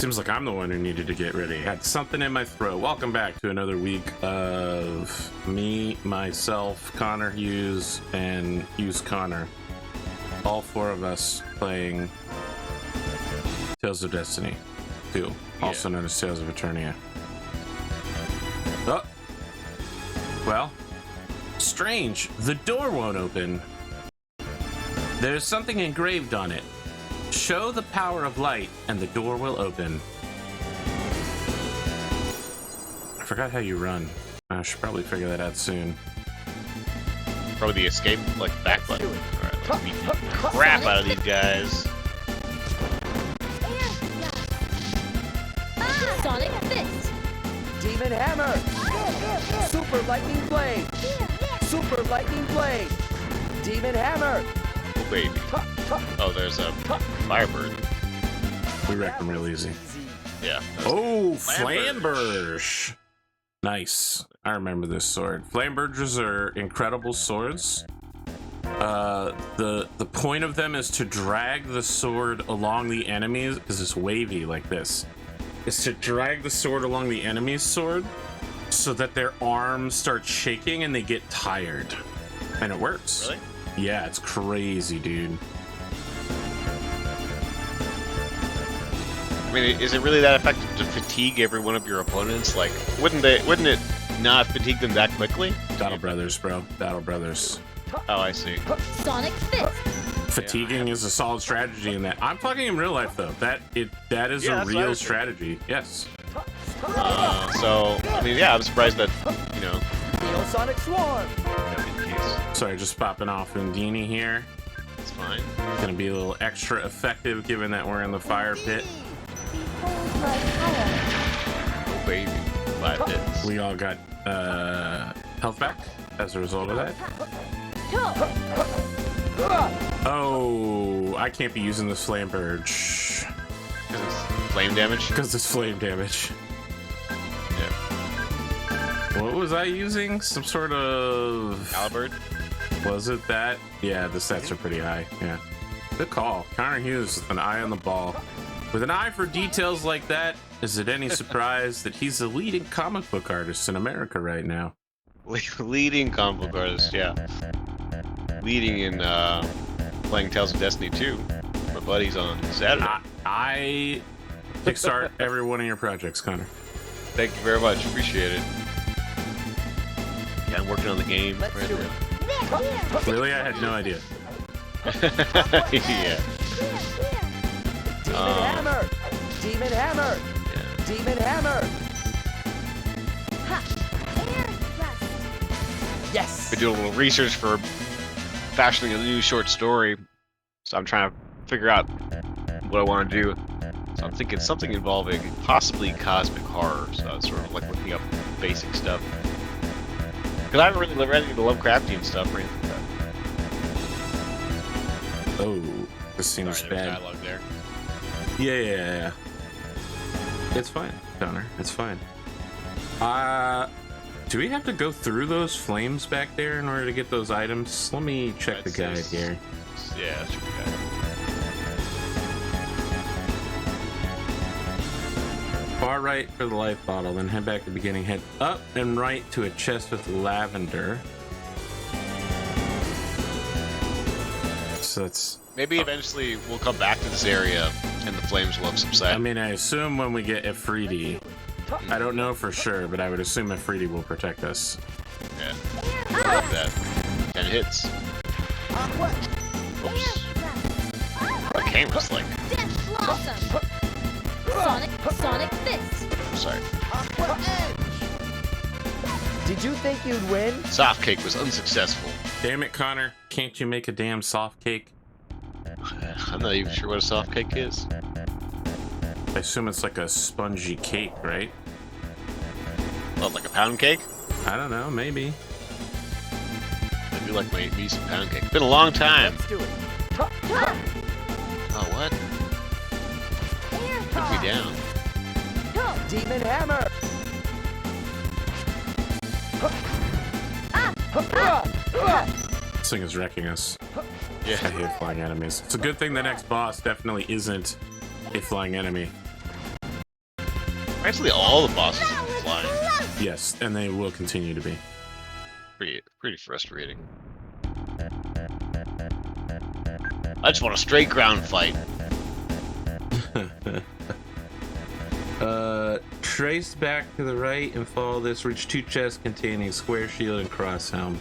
Seems like I'm the one who needed to get ready. Had something in my throat. Welcome back to another week of me, myself, ConorHughes, and Hughes Connor. All four of us playing Tales of Destiny 2, also known as Tales of Eternia. Oh! Well, strange. The door won't open. There's something engraved on it. Show the power of light, and the door will open. I forgot how you run. I should probably figure that out soon. Probably the escape, like, back button. Alright, let's beat the crap out of these guys. Sonic Fist! Demon Hammer! Super Lightning Blade! Super Lightning Blade! Demon Hammer! Oh, baby. Oh, there's a Firebird. We wrecked them real easy. Yeah. Oh, Flamberge! Nice. I remember this sword. Flamberges are incredible swords. The point of them is to drag the sword along the enemies, because it's wavy like this. Is to drag the sword along the enemy's sword so that their arms start shaking and they get tired. And it works. Really? Yeah, it's crazy, dude. I mean, is it really that effective to fatigue every one of your opponents? Like, wouldn't it not fatigue them that quickly? Battle Brothers, bro. Battle Brothers. Oh, I see. Sonic Fist! Fatiguing is a solid strategy in that. I'm talking in real life though. That is a real strategy. Yes. So I mean, yeah, I'm surprised that Sonic Swarm! that'd be the case. Sorry, just popping off Houdini here. It's fine. Gonna be a little extra effective given that we're in the fire pit. Oh baby, 5 hits. We all got health back as a result of that. Oh, I can't be using this Flamberge Because it's flame damage. because it's flame damage. Yeah. What was I using? Some sort of... Halberd. Was it that? Yeah, the stats are pretty high. Yeah. Good call. ConorHughes with an eye on the ball. With an eye for details like that, is it any surprise that he's the leading comic book artist in America right now? Leading comic book artist, yeah. Leading in playing Tales of Destiny 2. My buddies on Saturday. I kickstart every one of your projects, Connor. Thank you very much. Appreciate it. Yeah, I'm working on the game right now. Really? I had no idea. Yeah. Demon Hammer! Demon Hammer! Yeah. Demon Hammer! Yes! Been doing a little research for fashioning a new short story, so I'm trying to figure out what I want to do. So I'm thinking something involving possibly cosmic horror. So I was sort of like looking up basic stuff because I haven't really read any of the Lovecraftian stuff or anything like that. Oh, this seems Sorry, there was bad. dialogue there. Yeah. It's fine, Connor. It's fine. Do we have to go through those flames back there in order to get those items? Let me check the guide here. Yeah, let's check the guide. Far right for the life bottle, then head back to the beginning. Head up and right to a chest with lavender. So that's... Maybe eventually we'll come back to this area and the flames will have subsided. I mean, I assume when we get Ifriti, I don't know for sure, but I would assume Ifriti will protect us. Yeah. Like that. 10 hits. Oops. The camera's like... Sonic Fist! I'm sorry. Did you think you'd win? Soft cake was unsuccessful. Damn it, Connor. Can't you make a damn soft cake? I'm not even sure what a soft cake is. I assume it's like a spongy cake, right? What, like a pound cake? I don't know, maybe. I do like me some pound cake. It's been a long time. Let's do it. Oh, what? Put me down. Demon Hammer! This thing is wrecking us. Yeah. I hate flying enemies. It's a good thing the next boss definitely isn't a flying enemy. Actually, all the bosses are flying. Yes, and they will continue to be. Pretty frustrating. I just want a straight ground fight. Trace back to the right and follow this. Reach 2 chests containing square shield and cross helm.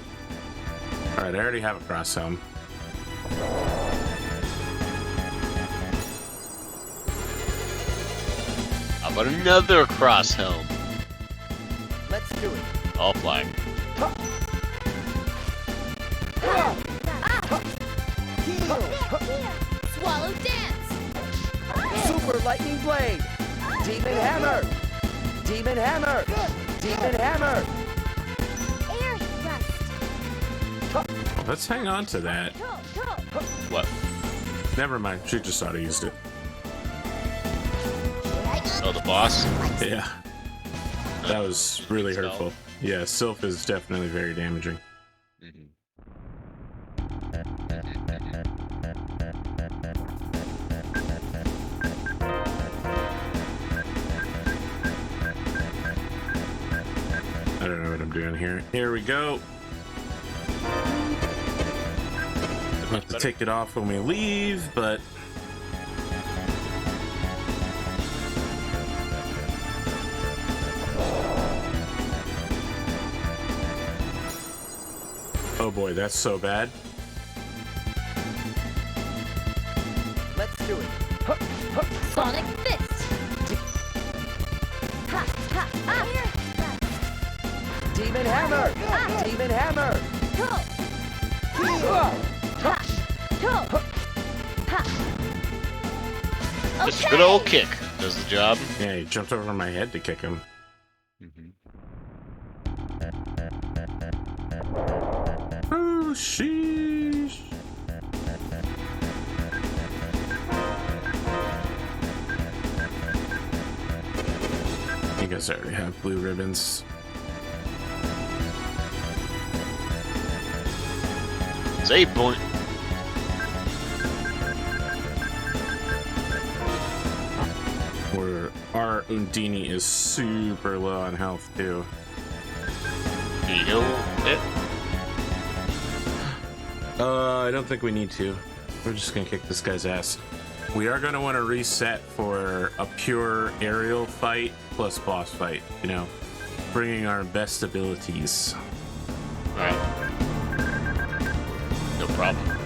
Alright, I already have a cross helm. How about another cross helm? Let's do it. All flag. Heal. Swallow dance. Super lightning blade. Demon hammer. Demon hammer. Demon hammer. Air thrust. Let's hang on to that. What? Never mind, she just auto used it. Oh, the boss? Yeah. That was really hurtful. Yeah, Sylph is definitely very damaging. I don't know what I'm doing here. Here we go. I'll have to take it off when we leave, but... Oh boy, that's so bad. Let's do it. Sonic fist. Ha ha ha. Demon hammer. Demon hammer. Go. Heal. Ha. Go. Ha. Just a good old kick does the job. Yeah, he jumped over my head to kick him. Oh, sheesh. You guys already have blue ribbons. Save point. Where our Undini is super low on health too. Heal it. I don't think we need to. We're just gonna kick this guy's ass. We are gonna want to reset for a pure aerial fight plus boss fight. You know, bringing our best abilities. Alright. No problem.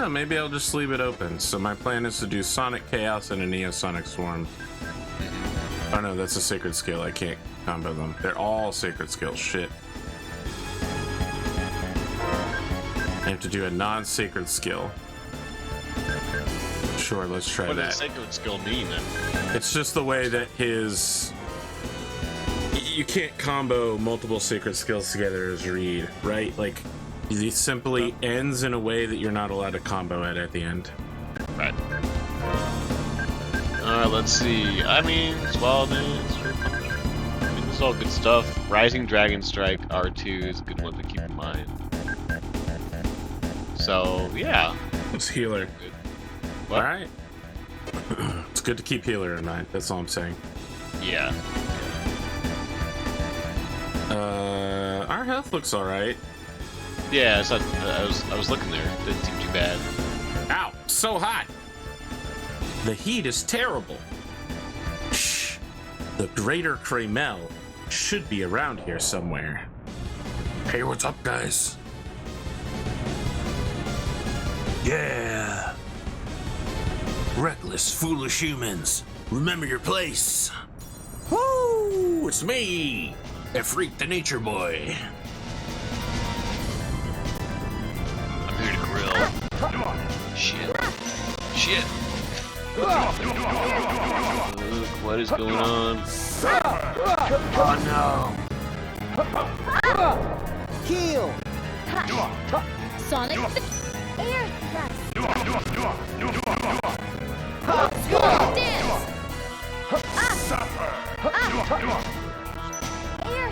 Maybe I'll just leave it open. So my plan is to do Sonic Chaos and a Neosonic Swarm. Oh no, that's a sacred skill. I can't combo them. They're all sacred skills. Shit. I have to do a non-sacred skill. Sure, let's try What that. does sacred skill mean then? It's just the way that his... You can't combo multiple sacred skills together as Reed, right? Like, he simply ends in a way that you're not allowed to combo it at the end. Right. Let's see. I mean, Swallow Dance, I mean, this is all good stuff. Rising Dragon Strike R2 is a good one to keep in mind. So, yeah. It's healer. Good. What? Alright. It's good to keep healer in mind. That's all I'm saying. Yeah. Our health looks alright. Yeah, it's not, I was looking there. It didn't seem too bad. Ow, so hot. The heat is terrible. Shh. The Greater Kramel should be around here somewhere. Hey, what's up, guys? Yeah. Reckless, foolish humans. Remember your place. Woo! It's me, Efreet the Nature Boy. I'm here to grill. Shit. Shit. Look, what is going on? Oh no. Heel. Ha. Sonic fist. Air thrust. Dance. Air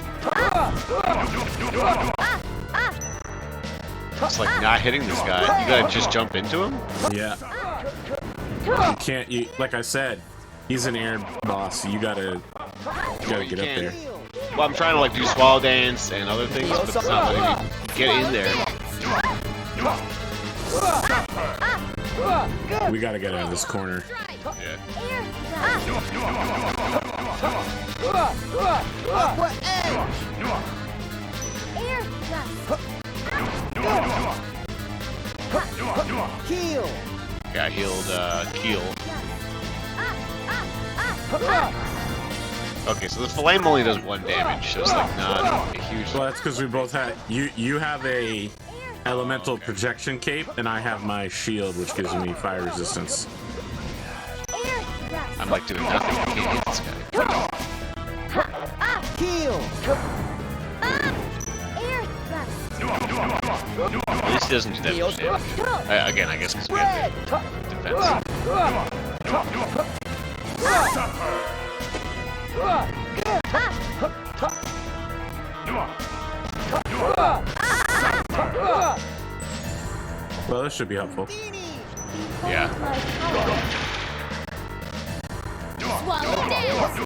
It's like not hitting this guy. You gotta just jump into him? Yeah. You can't. You, like I said, he's an air boss. So you gotta get up there. Well, I'm trying to like do swallow dance and other things, but it's not letting me get in there. We gotta get out of this corner. Yeah. Air thrust. Heel. Got healed, Keel. Okay, so the flame only does 1 damage, so it's like not a huge... Well, that's because we both had. You have a elemental projection cape, and I have my shield, which gives me fire resistance. Air thrust. I'm like doing nothing. I can't hit this guy. Heel. Air thrust. At least he doesn't do that much damage. Again, I guess because we have the defense. Well, this should be helpful. Yeah. Swallow dance.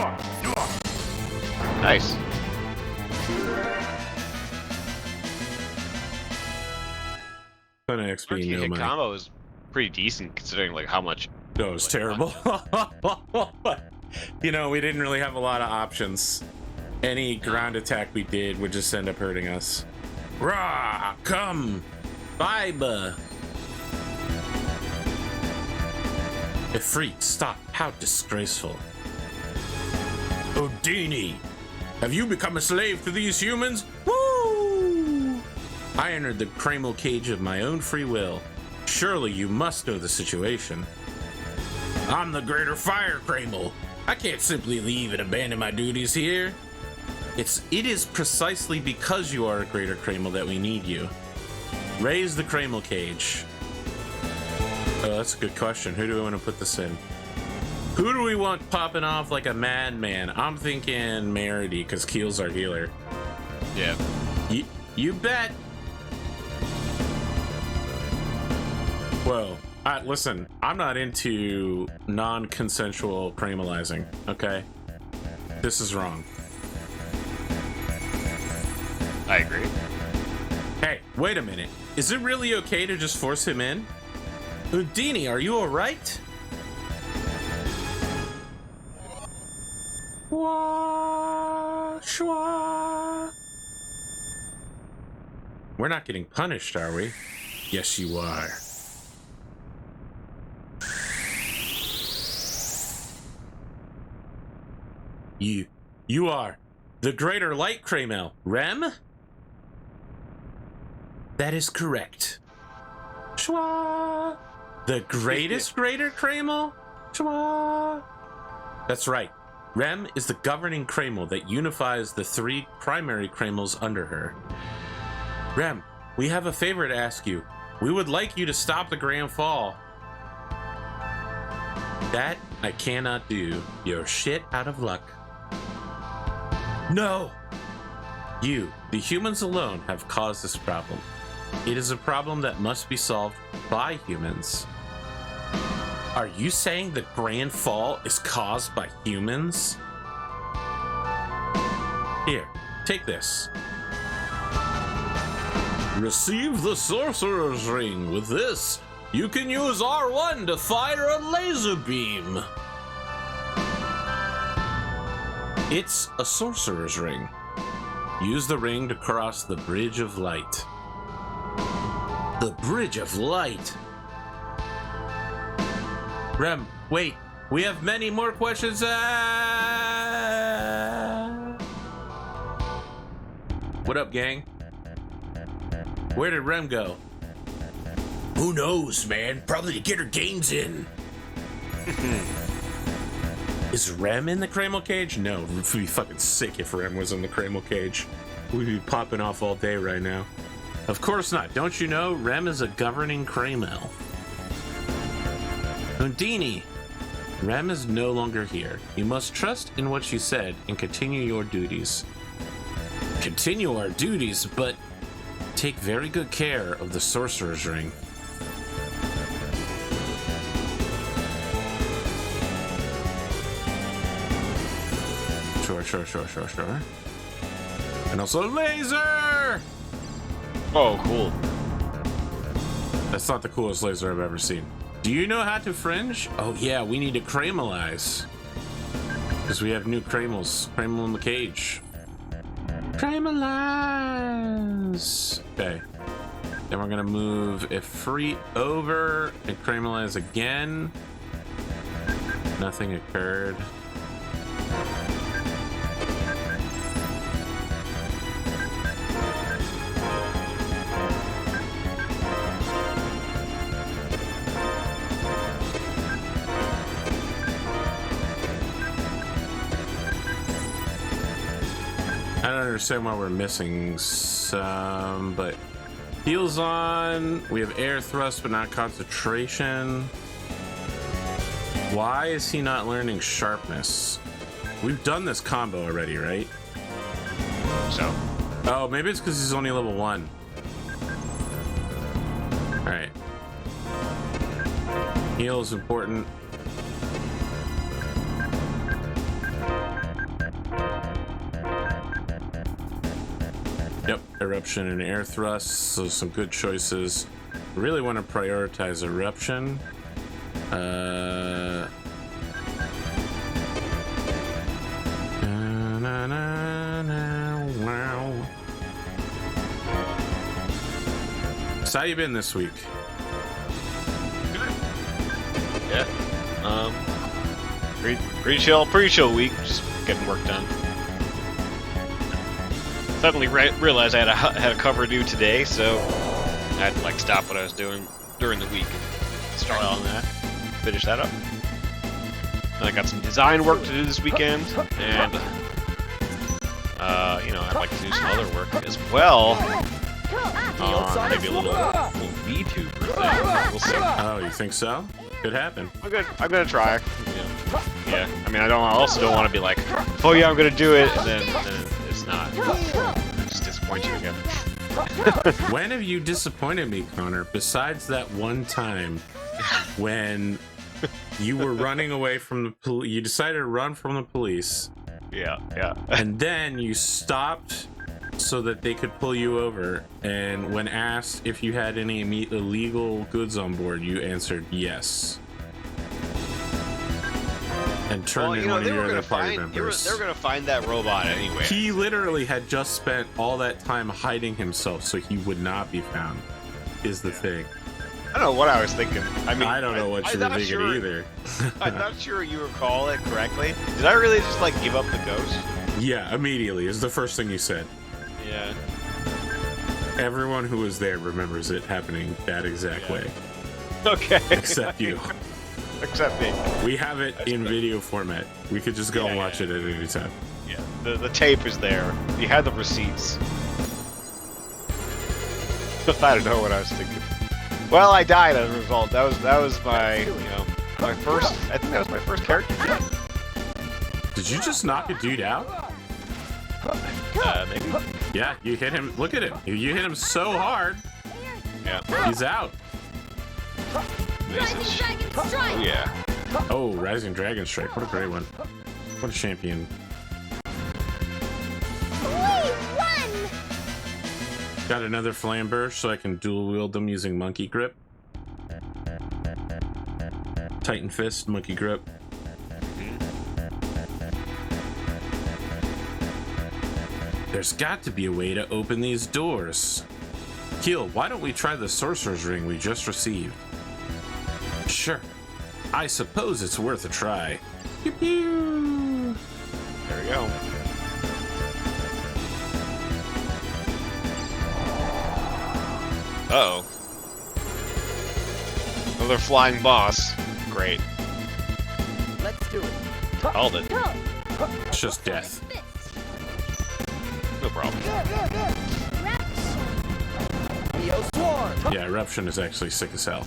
Nice. Ton of XP, 13 no hit money. combo is pretty decent considering like how much. No, it was terrible. You know, we didn't really have a lot of options. Any ground attack we did would just end up hurting us. Rah! Come! Vibe! Ifrit, stop. How disgraceful. Odini! Have you become a slave to these humans? Woo! I entered the Kramal cage of my own free will. Surely you must know the situation. I'm the greater fire Kramal. I can't simply leave and abandon my duties here. It is precisely because you are a greater Kramal that we need you. Raise the Kramal cage. Oh, that's a good question. Who do we want to put this in? Who do we want popping off like a madman? I'm thinking Merity, because Keel's our healer. Yeah. You bet. Whoa. Listen, I'm not into non-consensual Kramalizing, okay? This is wrong. I agree. Hey, wait a minute. Is it really okay to just force him in? Houdini, are you alright? Wah, shwa. We're not getting punished, are we? Yes, you are. You are the greater light Kramal, Rem? That is correct. Shwa. The greatest greater Kramal? Shwa. That's right. Rem is the governing Kramal that unifies the 3 primary Kramals under her. Rem, we have a favor to ask you. We would like you to stop the Grand Fall. That I cannot do. You're shit out of luck. No! You, the humans alone, have caused this problem. It is a problem that must be solved by humans. Are you saying the Grand Fall is caused by humans? Here, take this. Receive the Sorcerer's Ring. With this, you can use R1 to fire a laser beam. It's a Sorcerer's Ring. Use the ring to cross the Bridge of Light. The Bridge of Light? Rem, wait. We have many more questions. What up, gang? Where did Rem go? Who knows, man? Probably to get her gains in. Is Rem in the Kreml cage? No, it would be fucking sick if Rem was in the Kreml cage. We'd be popping off all day right now. Of course not. Don't you know? Rem is a governing Kreml. Undini! Rem is no longer here. You must trust in what you said and continue your duties. Continue our duties, but take very good care of the Sorcerer's Ring. Sure. And also laser! Oh, cool. That's not the coolest laser I've ever seen. Do you know how to fringe? Oh yeah, we need to Kremlize. Because we have new Kremls. Kreml in the cage. Kremlize! Okay. Then we're gonna move Ifrit over and Kremlize again. Nothing occurred. I don't understand why we're missing some, but heals on. We have air thrust, but not concentration. Why is he not learning sharpness? We've done this combo already, right? So. Oh, maybe it's because he's only level 1. All right. Heal is important. Yep, eruption and air thrust, so some good choices. Really want to prioritize eruption. So how you been this week? Good. Yeah. Pretty chill week. Just getting work done. Suddenly realized I had a cover due today, so I had to like stop what I was doing during the week, start on that, finish that up. And I got some design work to do this weekend, and you know, I'd like to do some other work as well. Maybe a little VTuber thing. We'll see. Oh, you think so? Could happen. I'm gonna try. Yeah. I mean, I also don't want to be like, oh yeah, I'm gonna do it, and then it's not. Just disappoint you again. When have you disappointed me, Connor? Besides that one time when you were running away from the police, you decided to run from the police. Yeah. And then you stopped so that they could pull you over. And when asked if you had any illegal goods on board, you answered yes. And turned in one of your other party members. They were gonna find that robot anyway. He literally had just spent all that time hiding himself so he would not be found, is the thing. I don't know what I was thinking. I mean, I don't know what you were thinking either. I'm not sure you recall it correctly. Did I really just like give up the ghost? Yeah, immediately is the first thing you said. Yeah. Everyone who was there remembers it happening that exact way. Okay. Except you. Except me. We have it in video format. We could just go and watch it at any time. Yeah. The tape is there. You had the receipts. I don't know what I was thinking. Well, I died as a result. That was my, my first. I think that was my first character. Did you just knock a dude out? Maybe. Yeah, you hit him. Look at him. You hit him so hard. Yeah. He's out. Rising Dragon Strike! Oh, yeah. Oh, Rising Dragon Strike. What a great one. What a champion. We won! Got another Flame Burst so I can dual wield them using Monkey Grip. Titan Fist, Monkey Grip. There's got to be a way to open these doors. Keel, why don't we try the Sorcerer's Ring we just received? Sure. I suppose it's worth a try. Pew pew! There we go. Uh-oh. Another flying boss. Great. Let's do it. Called it. It's just death. No problem. Neo Swarm. Yeah, eruption is actually sick as hell.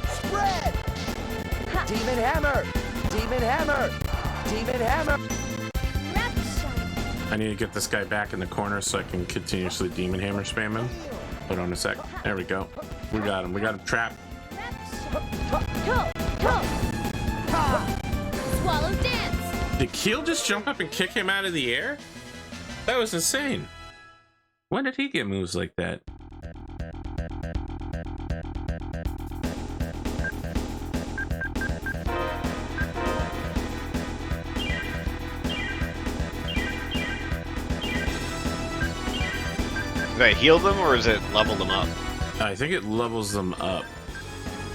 Spread. Demon Hammer. Demon Hammer. Demon Hammer. I need to get this guy back in the corner so I can continuously demon hammer spam him. Hold on a sec. There we go. We got him. We got him trapped. Swallow dance. Did Keel just jump up and kick him out of the air? That was insane. When did he get moves like that? Did I heal them or is it level them up? I think it levels them up.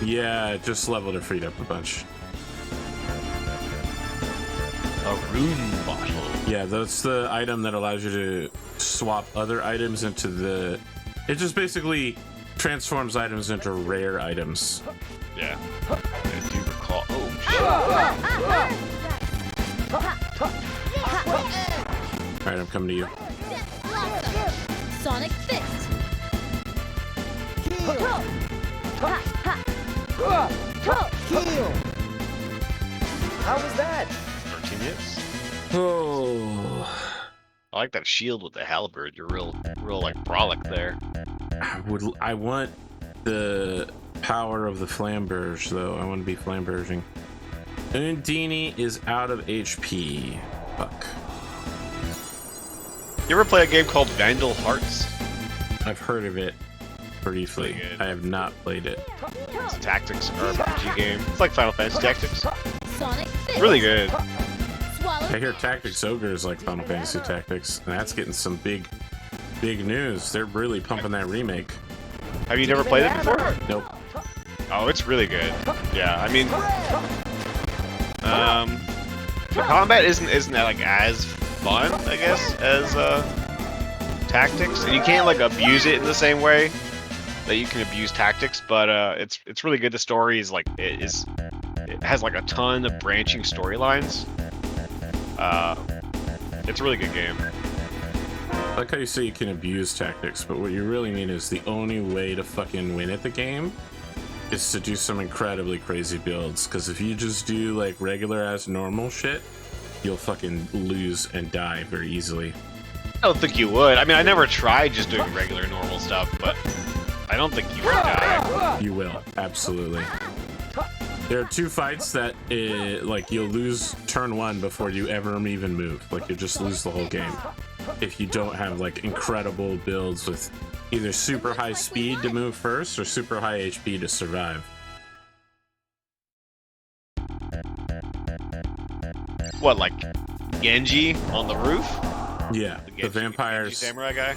Yeah, it just leveled her feet up a bunch. A rune bottle. Yeah, that's the item that allows you to swap other items into the... It just basically transforms items into rare items. Yeah. I do recall. Oh, shit. Alright, I'm coming to you. Sonic Fist. Heal. How was that? 13 hits. Oh... I like that shield with the halberd. You're real like brolic there. I want the power of the flamberge, though. I want to be flamberging. Undini is out of HP. Fuck. You ever play a game called Vandal Hearts? I've heard of it briefly. Pretty good. I have not played it. It's a tactics RPG game. It's like Final Fantasy Tactics. Sonic Fist. It's really good. Swallow. I hear Tactics Ogre is like Final Fantasy Tactics, and that's getting some big news. They're really pumping that remake. Have you never played it before? Nope. Oh, it's really good. Yeah, I mean, the combat isn't that like as fun, I guess, as tactics, and you can't like abuse it in the same way that you can abuse tactics. But it's really good. The story is like it has like a ton of branching storylines. It's a really good game. I like how you say you can abuse tactics, but what you really mean is the only way to fucking win at the game is to do some incredibly crazy builds. Because if you just do like regular ass normal shit, you'll fucking lose and die very easily. I don't think you would. I mean, I never tried just doing regular normal stuff, but I don't think you would die. You will, absolutely. There are two fights that like you'll lose turn one before you ever even move. Like you just lose the whole game if you don't have like incredible builds with either super high speed to move first or super high HP to survive. What, like Genji on the roof? Yeah, the Genji vampires. samurai guy.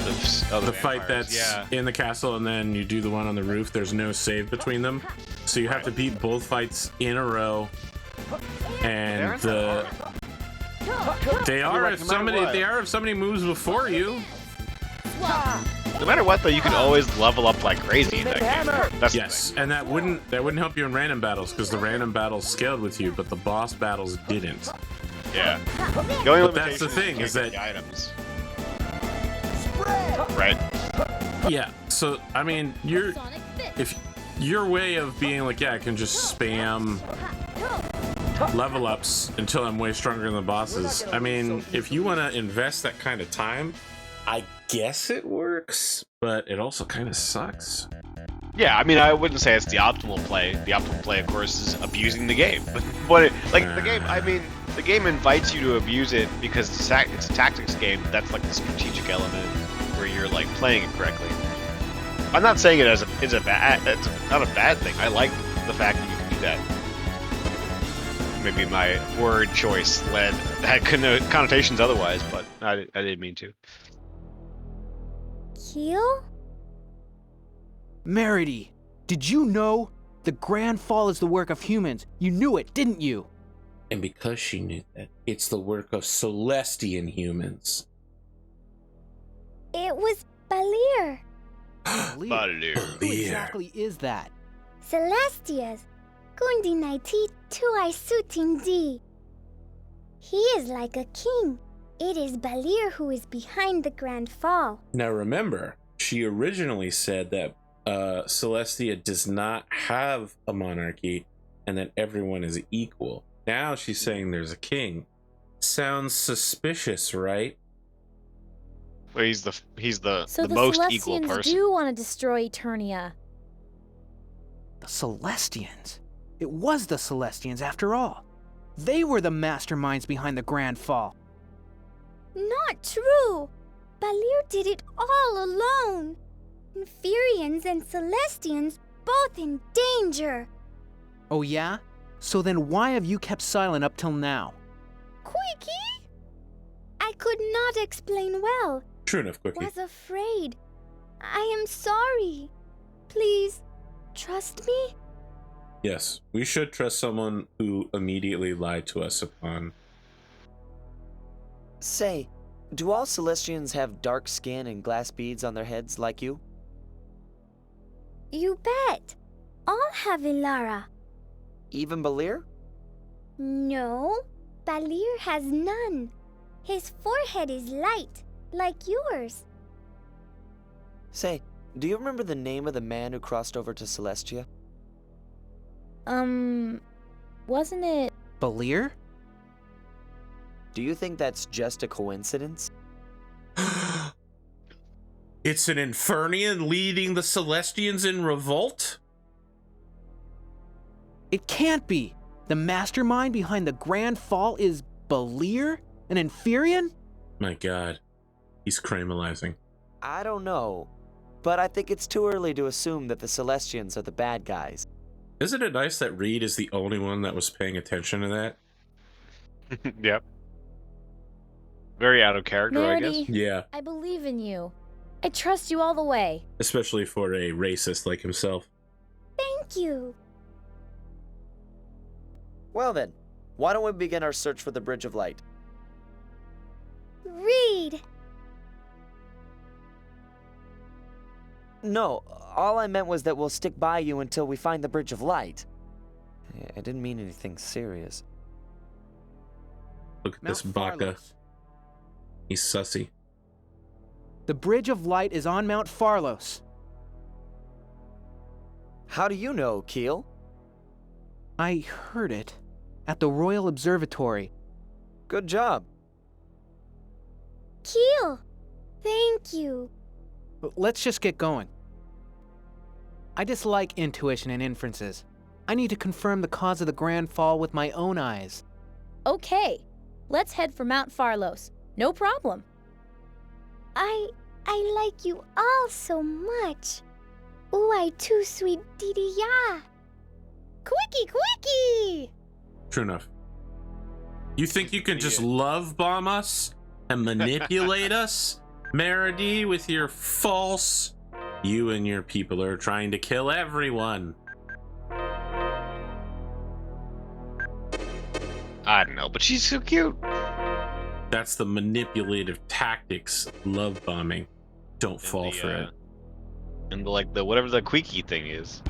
The fight that's in the castle and then you do the one on the roof. There's no save between them, so you have to beat both fights in a row. And they are if somebody moves before you. No matter what, though, you can always level up like crazy in that game. That's Yes, and that wouldn't help you in random battles because the random battles scaled with you, but the boss battles didn't. Yeah. The only But that's the thing, is that- items. Right. Yeah. So I mean, Sonic Fist. if your way of being like, yeah, I can just spam level ups until I'm way stronger than the bosses. I mean, if you want to invest that kind of time, I guess it works, but it also kind of sucks. Yeah, I mean, I wouldn't say it's the optimal play. The optimal play, of course, is abusing the game. But the game, I mean, the game invites you to abuse it because it's a tactics game. That's like the strategic element where you're like playing it correctly. I'm not saying it as it's not a bad thing. I like the fact that you can do that. Maybe my word choice had connotations otherwise, but I didn't mean to. Keel? Merity, did you know? The Grand Fall is the work of humans. You knew it, didn't you? And because she knew that, it's the work of Celestian humans. It was Balir. Balir. Who exactly is that? Celestias. Kundi naiti tuai sutin di. He is like a king. It is Balir who is behind the grand fall. Now remember, she originally said that Celestia does not have a monarchy and that everyone is equal. Now she's saying there's a king. Sounds suspicious, right? Well, he's the So the the most equal Celestians person. do want to destroy Eternia. The Celestians. It was the Celestians after all. They were the masterminds behind the Grand Fall. Not true. Balir did it all alone. Inferians and Celestians both in danger. Oh yeah? So then why have you kept silent up till now? Quickie? I could not explain well. True enough, Quickie. Was afraid. I am sorry. Please, trust me? Yes, we should trust someone who immediately lied to us upon. Say, do all Celestians have dark skin and glass beads on their heads like you? You bet. All have Ilara. Even Balir? No, Balir has none. His forehead is light, like yours. Say, do you remember the name of the man who crossed over to Celestia? Wasn't it? Balir? Do you think that's just a coincidence? It's an Infernian leading the Celestians in revolt? It can't be. The mastermind behind the Grand Fall is Balir? An Inferian? My god, he's caramelizing. I don't know, but I think it's too early to assume that the Celestians are the bad guys. Isn't it nice that Reed is the only one that was paying attention to that? Yep. Very out of character, I guess. Meredy, Yeah, I believe in you. I trust you all the way. especially for a racist like himself. Thank you. Well then, why don't we begin our search for the Bridge of Light? Read. No, all I meant was that we'll stick by you until we find the Bridge of Light. I didn't mean anything serious. Look at this baka. Farlos. He's sussy. The Bridge of Light is on Mount Farlos. How do you know, Keel? I heard it at the Royal Observatory. Good job. Keel. Thank you. Let's just get going. I dislike intuition and inferences. I need to confirm the cause of the Grand Fall with my own eyes. Okay, let's head for Mount Farlos. No problem. I like you all so much. Ooh, I too sweet Didi ya. Quickie, quickie! True enough. You think you can just love bomb us and manipulate us, Meredy, with your false... You and your people are trying to kill everyone. I don't know, but she's so cute. That's the manipulative tactics, love bombing. Don't fall for it. And whatever the Quickie thing is.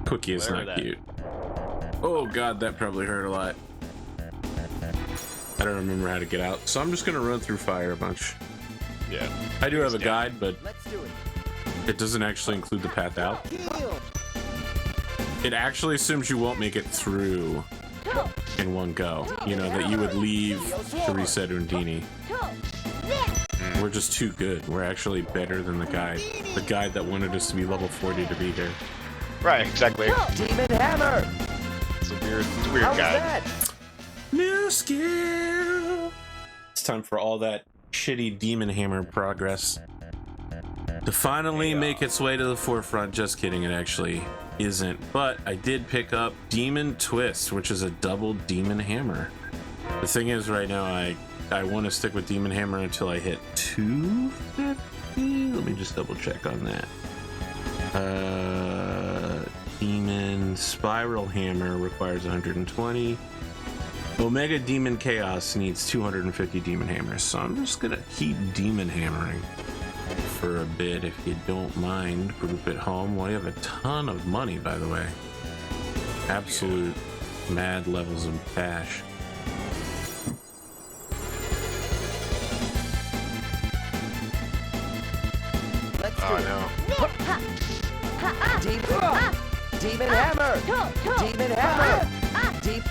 Quickie is Whatever not that- cute. Oh god, that probably hurt a lot. I don't remember how to get out, so I'm just gonna run through fire a bunch. Yeah. I do have a guide, but Let's do it. it doesn't actually include the path out. Keel! It actually assumes you won't make it through in one go. You know, that you would leave to reset Undini. We're just too good. We're actually better than the guide. The guide that wanted us to be level 40 to be here. Right, exactly. Demon Hammer! It's a weird How was guy. that? New skill! It's time for all that shitty Demon Hammer progress to finally make its way to the forefront. Just kidding, it actually isn't. But I did pick up Demon Twist, which is a double Demon Hammer. The thing is, right now, I want to stick with Demon Hammer until I hit 250. Let me just double check on that. Demon Spiral Hammer requires 120. Omega Demon Chaos needs 250 Demon Hammers, so I'm just gonna keep Demon Hammering for a bit, if you don't mind. Group at home. Well, you have a ton of money, by the way. absolute mad levels of bash. Let's Oh do it. no. Demon hammer. Demon hammer. Deep.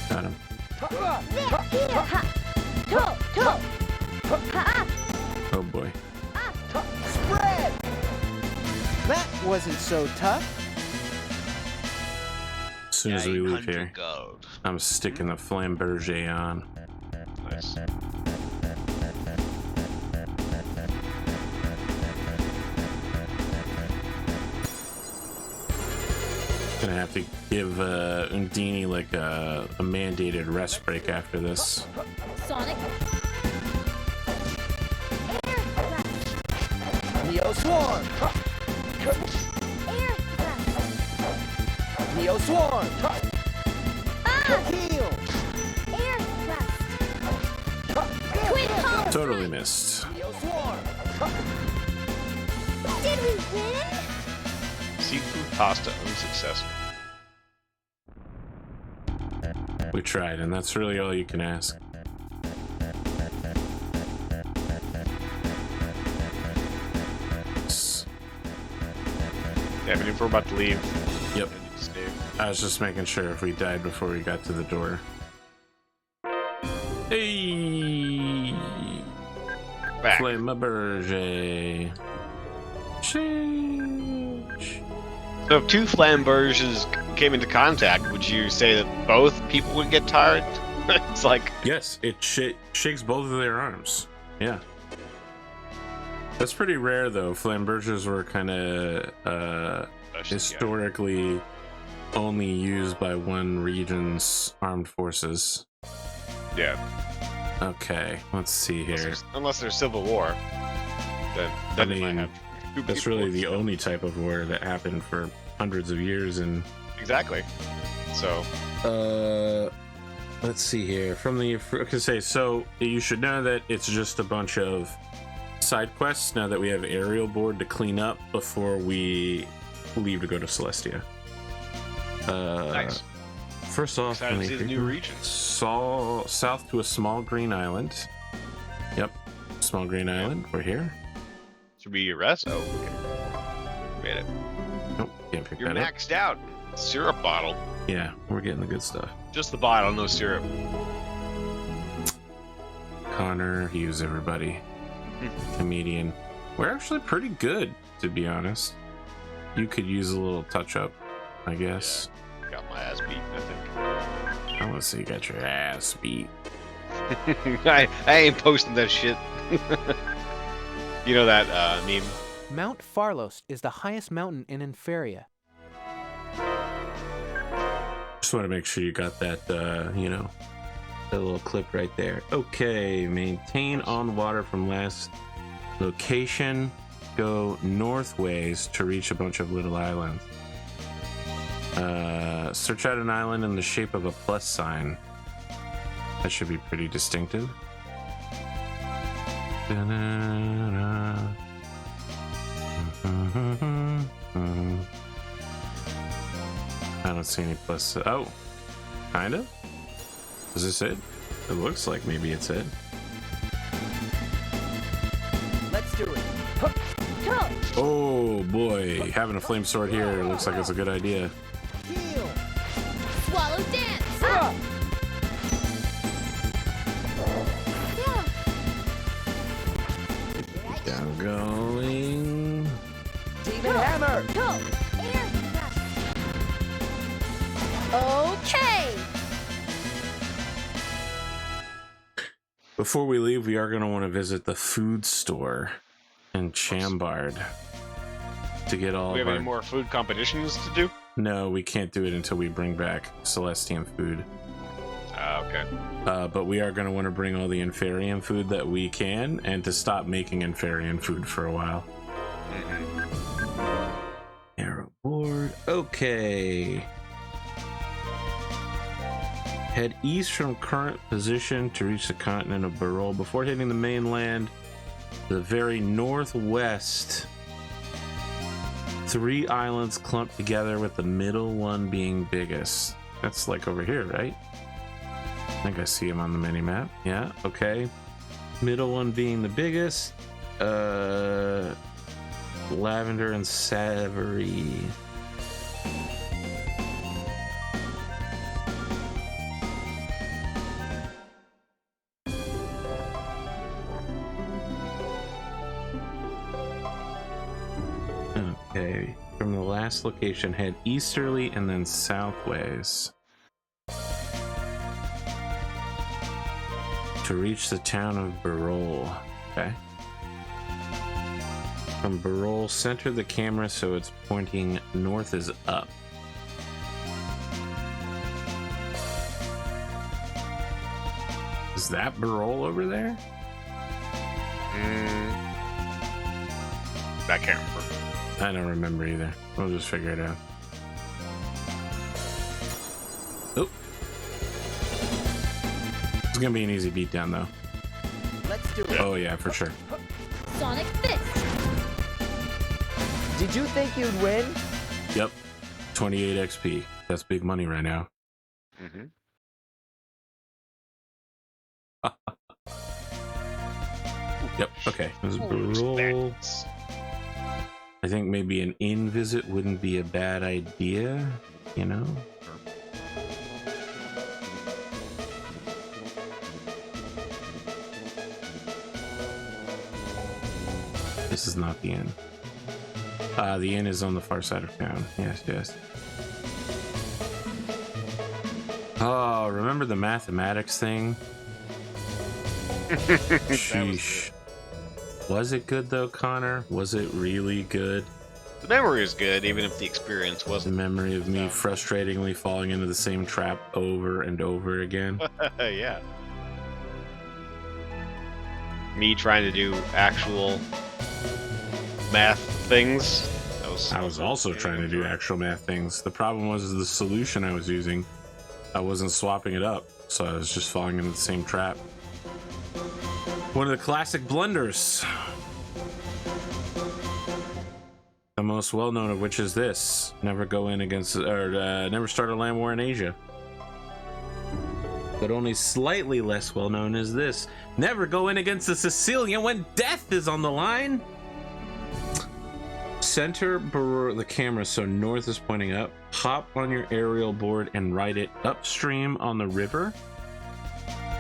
Got him. Oh boy. Spread. That wasn't so tough. As soon as we leave 900 here, gold. I'm sticking the flamberge on. Nice. Gonna have to give Undini like a mandated rest break after this. Sonic. Neo Swarm. Neo Swarm. Heal. Twin Pulse. Totally missed. Neo Swarm. Did we win? Seafood pasta unsuccessful. We tried, and that's really all you can ask. Yeah, but if we're about to leave, Yep. I need to stay. I was just making sure if we died before we got to the door. Hey! Back. Flamberge. Change. So if two flamberges came into contact, would you say that both people would get tired? It's like, Yes, it shakes both of their arms. Yeah. That's pretty rare, though. Flamberges were kind of historically only used by one region's armed forces. yeah. Okay, let's see here. Unless there's civil war, then I they might mean, have two that's people. really the only type of war that happened for hundreds of years. And Exactly. So let's see here. From the so you should know that it's just a bunch of side quests now that we have aerial board to clean up before we leave to go to Celestia. nice. First off, Excited to see the new region. South to a small green island. Yep, small green island. We're here. Should we rest? Oh, okay. Made it. Nope, can't pick You're that up. maxed out. Syrup bottle. Yeah, we're getting the good stuff. Just the bottle, no syrup. ConorHughes, everybody. Comedian. We're actually pretty good, to be honest. You could use a little touch up, I guess. Got my ass beat, I think. I want to say you got your ass beat. I ain't posting that shit. You know that meme? Mount Farlos is the highest mountain in Inferia. Just want to make sure you got that, you know, that little clip right there. Okay, maintain on water from last location. Go northways to reach a bunch of little islands. Search out an island in the shape of a plus sign. That should be pretty distinctive. I don't see any plus. Oh, kind of. Is this it? It looks like maybe it's it. Let's do it. Oh boy, having a flame sword here looks like it's a good idea. Heal. Swallow dance. I'm going. Demon hammer. Okay. Before we leave, we are going to want to visit the food store in Chambard to get all We of have our... any more food competitions to do? No, we can't do it until we bring back Celestian food. Okay. But we are going to want to bring all the Inferian food that we can, and to stop making Inferian food for a while. Arrow board. Okay. Head east from current position to reach the continent of Barol. Before hitting the mainland, the very northwest, 3 islands clumped together with the middle one being biggest. That's like over here, right? I think I see him on the mini map. Yeah, okay. Middle one being the biggest. Lavender and Savory. Okay, from the last location, head easterly and then southways to reach the town of Barol. Okay. From Barol, center the camera so it's pointing north is up. Is that Barol over there? I can't remember. I don't remember either. We'll just figure it out. Oh. It's gonna be an easy beatdown though. Let's do it. Oh yeah, for sure. Sonic Fist. Did you think you'd win? Yep. 28 XP. That's big money right now. Mm-hmm. Yep. Okay. There's Barol. I think maybe an inn visit wouldn't be a bad idea, you know? This is not the inn. The inn is on the far side of town. Yes, yes. Oh, remember the mathematics thing? Sheesh. Was it good though, Connor? Was it really good? The memory is good, even if the experience The wasn't. memory of me frustratingly falling into the same trap over and over again. Yeah. Me trying to do actual math things. I was also trying to do actual math things. The problem was the solution I was using. I wasn't swapping it up, so I was just falling into the same trap. One of the classic blunders. The most well-known of which is this: never go in against, or never start a land war in Asia. But only slightly less well-known is this: never go in against the Sicilian when death is on the line. Center the camera so north is pointing up. Hop on your aerial board and ride it upstream on the river.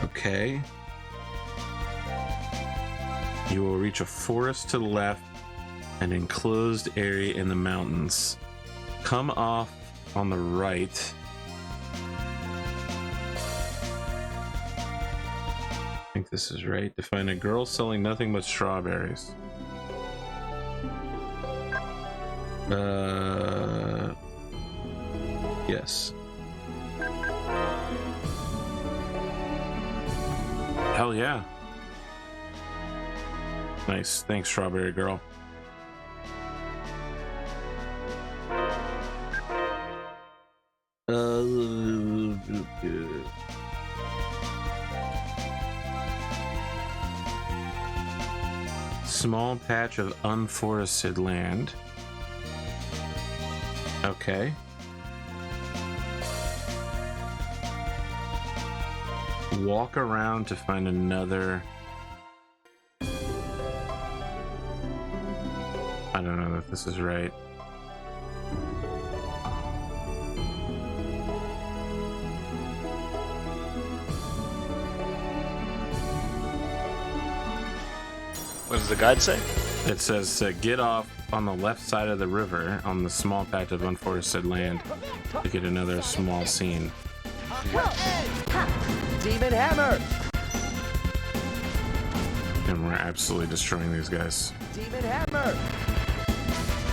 Okay. You will reach a forest to the left, an enclosed area in the mountains. Come off on the right. I think this is right. To find a girl selling nothing but strawberries. Yes. Hell yeah. Nice. Thanks, Strawberry Girl. Small patch of unforested land. Okay. Walk around to find another. I don't know if this is right. What does the guide say? It says to get off on the left side of the river on the small patch of unforested land to get another small scene. Demon Hammer! And we're absolutely destroying these guys. Demon Hammer!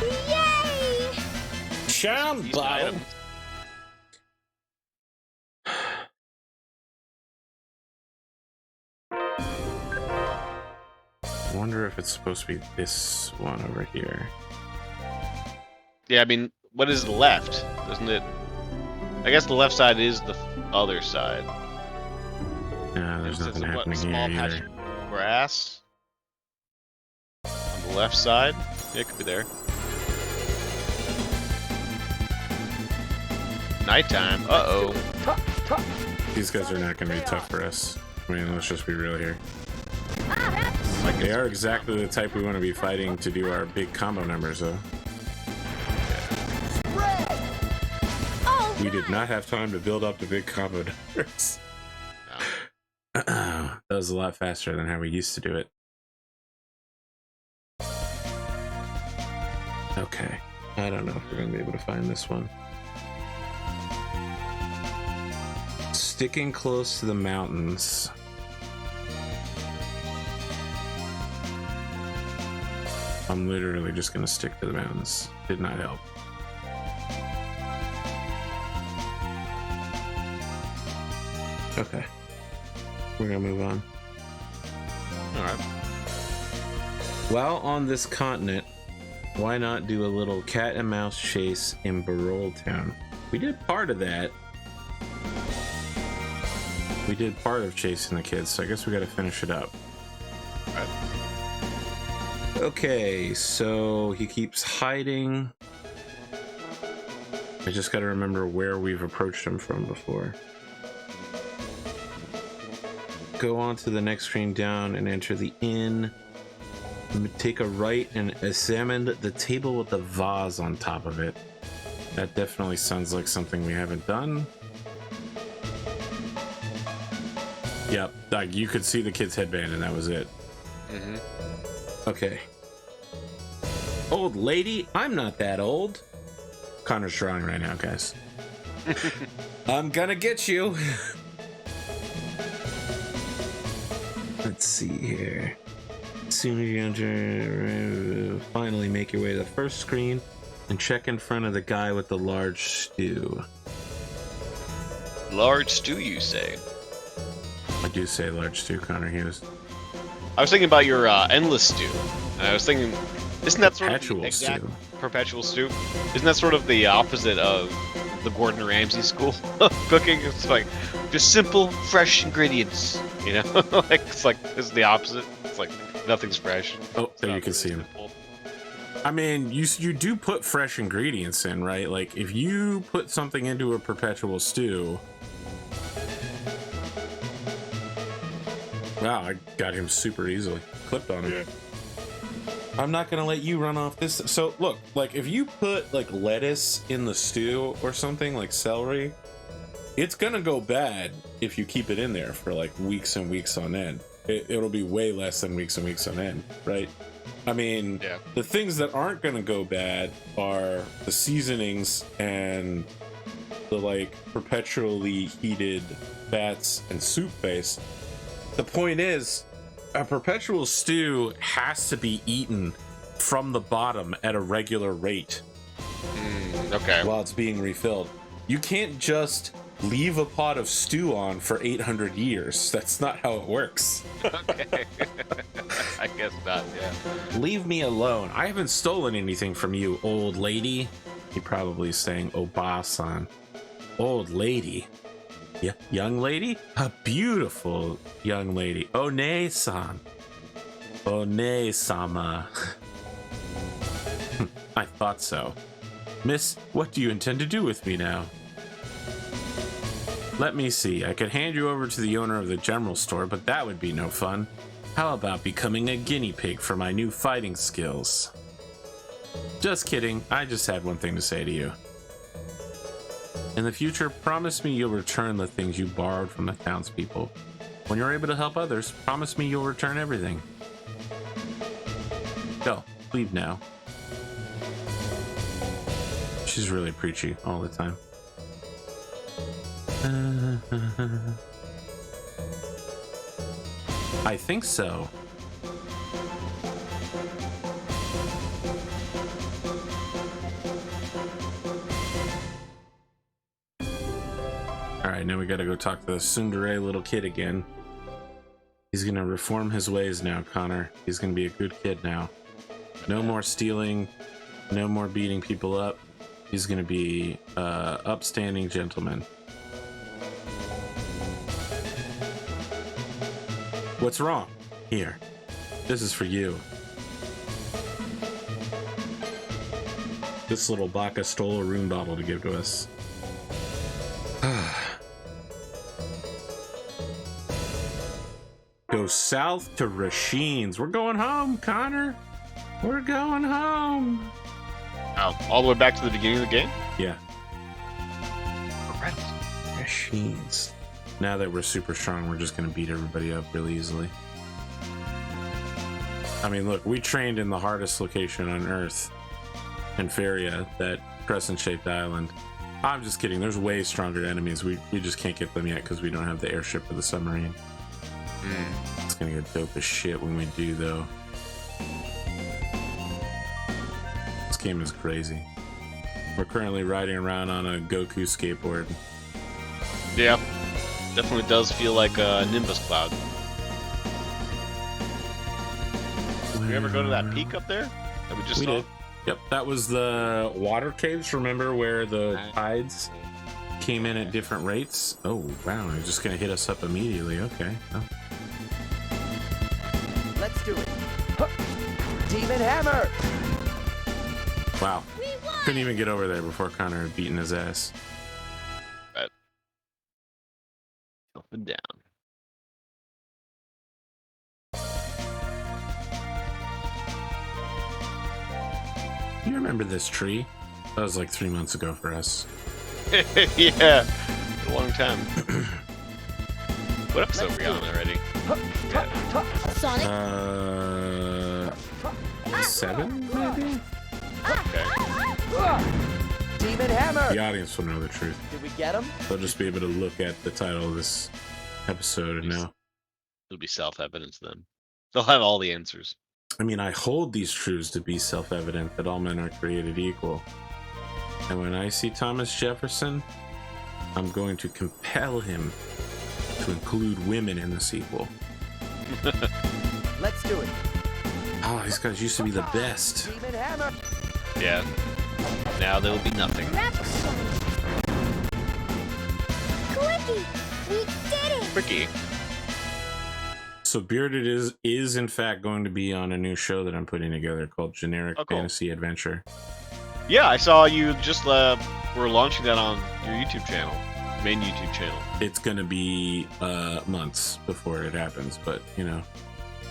Yay! Shamball! I wonder if it's supposed to be this one over here. Yeah, I mean, what is left? Doesn't it? I guess the left side is the other side. Yeah, there's It's nothing a happening small here patch either. of grass on the left side. Yeah, it could be there. Nighttime. Uh-oh. These guys are not going to be tough for us. I mean, let's just be real here. They are exactly the type we want to be fighting to do our big combo numbers, though. We did not have time to build up the big combo numbers. That was a lot faster than how we used to do it. Okay. I don't know if we're going to be able to find this one. Sticking close to the mountains. I'm literally just going to stick to the mountains. Did not help. Okay. We're going to move on. Alright. While on this continent, why not do a little cat and mouse chase in Barol Town? We did part of that. We did part of chasing the kids, so I guess we gotta finish it up. Right. Okay, so he keeps hiding. I just gotta remember where we've approached him from before. Go on to the next screen down and enter the inn. Take a right and examine the table with the vase on top of it. That definitely sounds like something we haven't done. Yep, like you could see the kid's headband and that was it. Mm-hmm. Okay. Old lady, I'm not that old. Connor's drawing right now, guys. I'm gonna get you. Let's see here. As soon as you enter, finally make your way to the first screen and check in front of the guy with the large stew. Large stew, you say? I do say large stew, ConorHughes. I was thinking about your endless stew. And I was thinking, isn't that sort of the Perpetual exact stew. perpetual stew? Isn't that sort of the opposite of the Gordon Ramsay school of cooking? It's like just simple, fresh ingredients. You know, like it's the opposite. It's like nothing's fresh. Oh, there you can see him. I mean, you do put fresh ingredients in, right? Like if you put something into a perpetual stew. Wow, I got him super easily. Clipped on him. Yeah. I'm not gonna let you run off this. So look, like if you put like lettuce in the stew or something like celery, it's gonna go bad if you keep it in there for like weeks and weeks on end. It'll be way less than weeks and weeks on end, right? I mean, yeah. The things that aren't gonna go bad are the seasonings and the like perpetually heated fats and soup base. The point is, a perpetual stew has to be eaten from the bottom at a regular rate. Okay. While it's being refilled. You can't just leave a pot of stew on for 800 years. That's not how it works. Okay. I guess not, yeah. Leave me alone. I haven't stolen anything from you, old lady. He probably is saying Oba-san. Old lady. Yeah, young lady? A beautiful young lady. One-san. One-sama. I thought so. Miss, what do you intend to do with me now? Let me see. I could hand you over to the owner of the general store, but that would be no fun. How about becoming a guinea pig for my new fighting skills? Just kidding. I just had one thing to say to you. In the future, promise me you'll return the things you borrowed from the townspeople. When you're able to help others, promise me you'll return everything. Go. Leave now. She's really preachy all the time. I think so. Alright, now we gotta go talk to the tsundere little kid again. He's gonna reform his ways now, Connor. He's gonna be a good kid now. No more stealing, no more beating people up. He's gonna be upstanding gentleman. What's wrong? Here. This is for you. This little Baka stole a room bottle to give to us. Go south to Rachine's. We're going home, Connor. We're going home. Oh, all the way back to the beginning of the game? Yeah. Correct. Rachine's. Now that we're super strong, we're just going to beat everybody up really easily. I mean, look, we trained in the hardest location on Earth, Inferia, that crescent-shaped island. I'm just kidding. There's way stronger enemies. We just can't get them yet because we don't have the airship or the submarine. It's going to get dope as shit when we do, though. This game is crazy. We're currently riding around on a Goku skateboard. Yeah. Definitely does feel like a Nimbus cloud. Did we ever go to that peak up there that we just saw? Did. Yep, that was the water caves. Remember where the tides came in at different rates? Oh, wow. They're just going to hit us up immediately. Okay. Oh. Let's do it. Huh. Demon Hammer! Wow. Couldn't even get over there before Connor had beaten his ass. Right. Up and down. You remember this tree? That was like 3 months ago for us. Yeah. A long time. What episode are we on already? Sonic. 7, maybe? Okay. Demon Hammer! The audience will know the truth. Did we get him? They'll just be able to look at the title of this episode and know. It'll be self-evident then. They'll have all the answers. I mean, I hold these truths to be self-evident that all men are created equal. And when I see Thomas Jefferson, I'm going to compel him to include women in the sequel. Let's do it. Oh, these guys used to be the best. Demon Hammer! Yeah. Now there will be nothing. Quickie! We did it! Tricky. So Bearded is in fact going to be on a new show that I'm putting together called Generic Oh, cool. Fantasy Adventure. Yeah, I saw you just were launching that on your YouTube channel. Main YouTube channel. It's going to be months before it happens, but you know.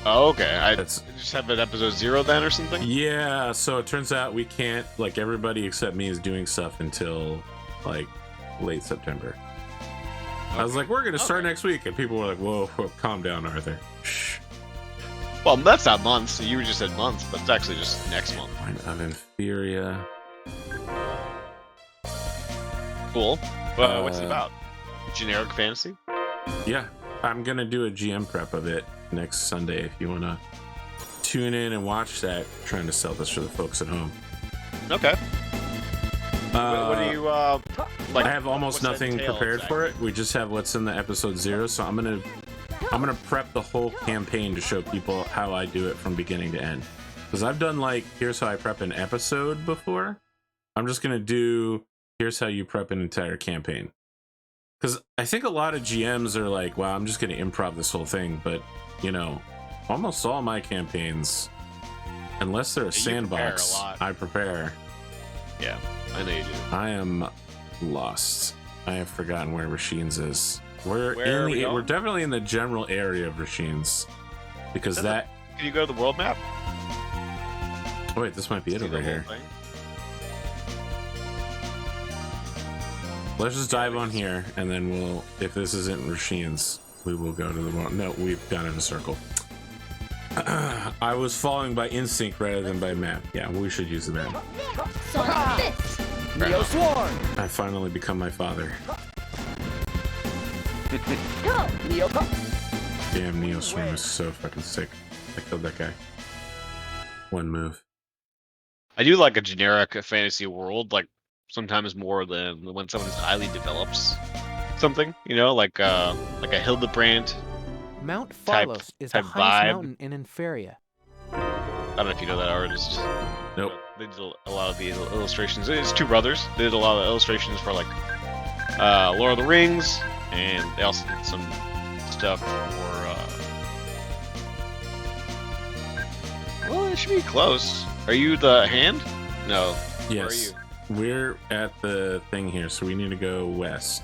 Oh, okay. I That's- just have it episode 0 then or something? Yeah, so it turns out we can't, like, everybody except me is doing stuff until like late September. I was like, we're going to start next week, and people were like, whoa, calm down, Arthur. Shh. Well, that's not months. You just said months, but it's actually just next month. Point of Inferia. Cool. What's it about? Generic fantasy? Yeah, I'm gonna do a GM prep of it next Sunday if you wanna tune in and watch that. I'm trying to sell this for the folks at home. Okay. What do you like? I have almost what's that nothing entail prepared for exactly? it. We just have what's in the episode 0, so I'm gonna prep the whole campaign to show people how I do it from beginning to end. Because I've done like here's how I prep an episode before. I'm just gonna do here's how you prep an entire campaign. Because I think a lot of GMs are like, wow, I'm just going to improv this whole thing. But, you know, almost all my campaigns, unless they're a sandbox, I prepare. Yeah, I know you do. I am lost. I have forgotten where Rachine's is. We're Where are we going? we're definitely in the general area of Rachine's. Because Can you go to the world map? Oh, wait, this might be it See over the whole here. thing? Let's just dive on here, and then we'll, if this isn't Rachine's, we will go to the world. No, we've gone in a circle. I was following by instinct rather than by map. Yeah, we should use the map. Sonic Fist. Neo Swarm! I finally become my father. Go. Neo Damn, Neo Swarm is so fucking sick. I killed that guy. One move. I do like a generic fantasy world, like sometimes more than when someone highly develops something, you know, like a Hildebrandt. Mount Type- Farlos is the type highest vibe. mountain in Inferia. I don't know if you know that artist. Nope. They did a lot of the illustrations. It's two brothers. They did a lot of illustrations for like Lord of the Rings, and they also did some stuff for. Well, it should be close. Are you the hand? No. Where are Yes. you? We're at the thing here, so we need to go west.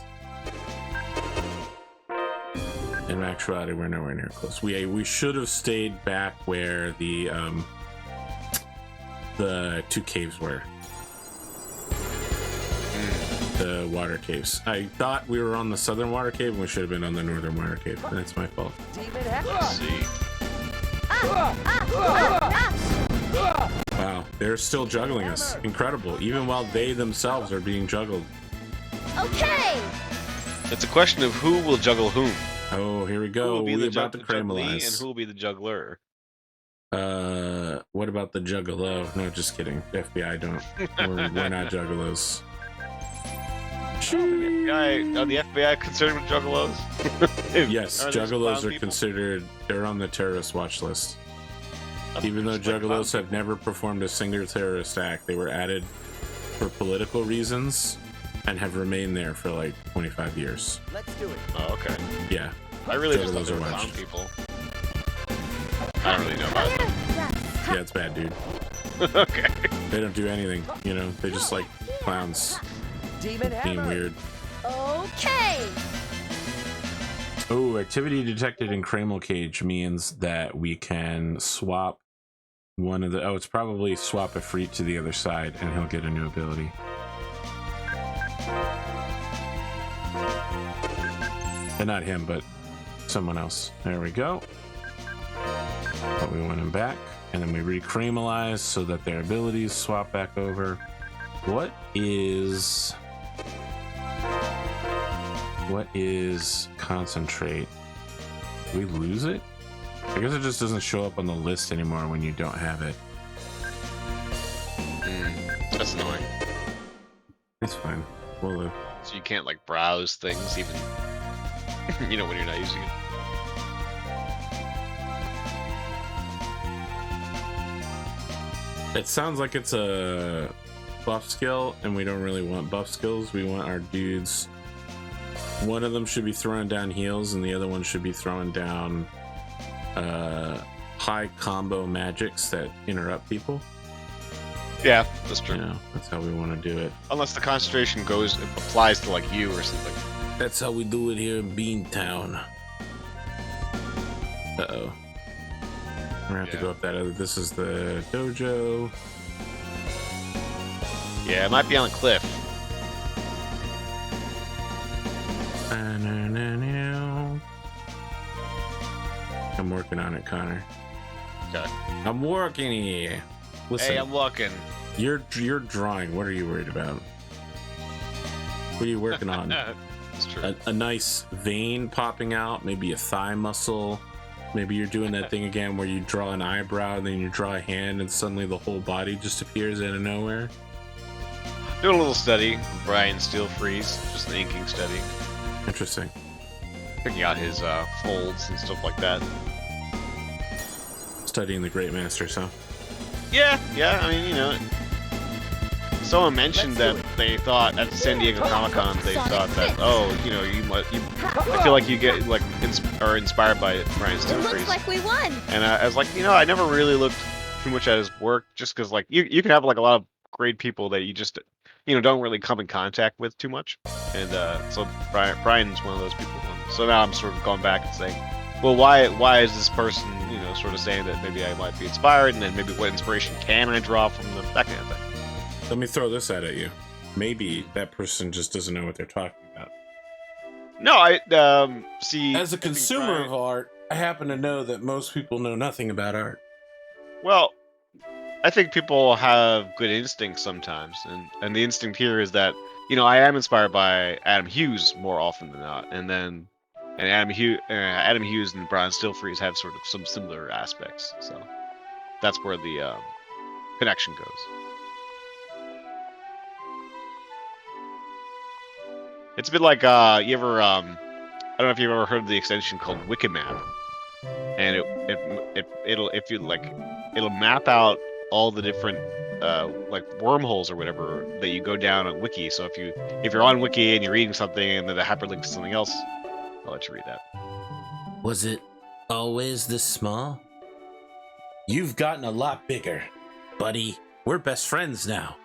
in actuality, we're nowhere near close. We should have stayed back where the 2 caves were. The water caves. I thought we were on the southern water cave, and we should have been on the northern water cave. That's my fault. Let's see. Wow, they're still juggling us. Incredible. Even while they themselves are being juggled. Okay! It's a question of who will juggle whom. Oh, here we Who go. will be We're the about to juggly and cramelize. who will be the juggler? What about the juggalo? No, just kidding. The FBI don't. We're not juggalos. Are the FBI concerned with juggalos? Yes, Are they just juggalos clown are people? considered. They're on the terrorist watch list. Even though Just like clown juggalos have never performed a single terrorist act, they were added for political reasons and have remained there for like 25 years. Let's do it. Oh, okay. Yeah. I really just thought Juggalos they are were clown watched. people. I don't really know about them. Yeah, it's bad, dude. Okay. They don't do anything, you know. They just like clowns Demon being hammer. weird. Okay! Oh, activity detected in Cramel Cage means that we can swap one of the... Oh, it's probably swap Ifrit to the other side, and he'll get a new ability. And not him, but someone else. There we go. But we want him back, and then we recramelize so that their abilities swap back over. What is concentrate? Do we lose it? I guess it just doesn't show up on the list anymore when you don't have it. That's annoying. It's fine. Well, So you can't like browse things even, you know, when you're not using it. it sounds like it's a buff skill, and we don't really want buff skills. We want our dudes. One of them should be throwing down heals, and the other one should be throwing down high combo magics that interrupt people. Yeah, that's true. You know, that's how we want to do it. Unless the concentration applies to like you or something. That's how we do it here in Beantown. Uh-oh. We're gonna have to go up that other. This is the dojo. Yeah, it might be on a cliff. I'm working on it, Connor. Okay. I'm working here. Listen, Hey, I'm looking. you're drawing. What are you worried about? What are you working on? That's true. A nice vein popping out, maybe a thigh muscle. Maybe you're doing that thing again where you draw an eyebrow and then you draw a hand and suddenly the whole body just appears out of nowhere. Doing a little study. Brian Steel Freeze, just an inking study. Interesting. Picking out his folds and stuff like that. Studying the great masters, huh? Yeah, I mean, you know. Someone mentioned that they thought at San Diego Comic-Con, they thought that, oh, you know, I feel like you get like are inspired by Brian Steel Looks Freeze. like we won! And I was like, you know, I never really looked too much at his work, just because like you can have like a lot of great people that you just, you know, don't really come in contact with too much. And so Brian's one of those people. So now I'm sort of going back and saying, well, why is this person, you know, sort of saying that maybe I might be inspired, and then maybe what inspiration can I draw from them, that kind of thing. Let me throw this out at you. Maybe that person just doesn't know what they're talking about. No, I see. As a I think consumer Brian- of art, I happen to know that most people know nothing about art. Well, I think people have good instincts sometimes, and the instinct here is that, you know, I am inspired by Adam Hughes more often than not, and Adam Hughes and Brian Steel Freeze have sort of some similar aspects, so that's where the connection goes. It's a bit like you ever I don't know if you've ever heard of the extension called Wikimap, and it'll map out all the different like wormholes or whatever that you go down on Wiki. So if you're on Wiki and you're reading something and then a hyperlink to something else, I'll let you read that. Was it always this small? You've gotten a lot bigger, buddy. We're best friends now.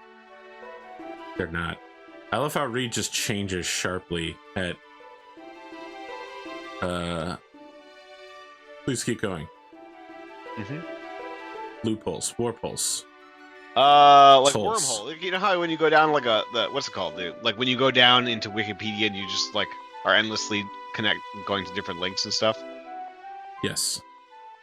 They're not. I love how Reed just changes sharply at Please keep going. Mm-hmm. Loopholes, warpholes. Like Souls. wormhole. Like, you know how when you go down like what's it called, dude? Like when you go down into Wikipedia and you just like are endlessly going to different links and stuff. Yes.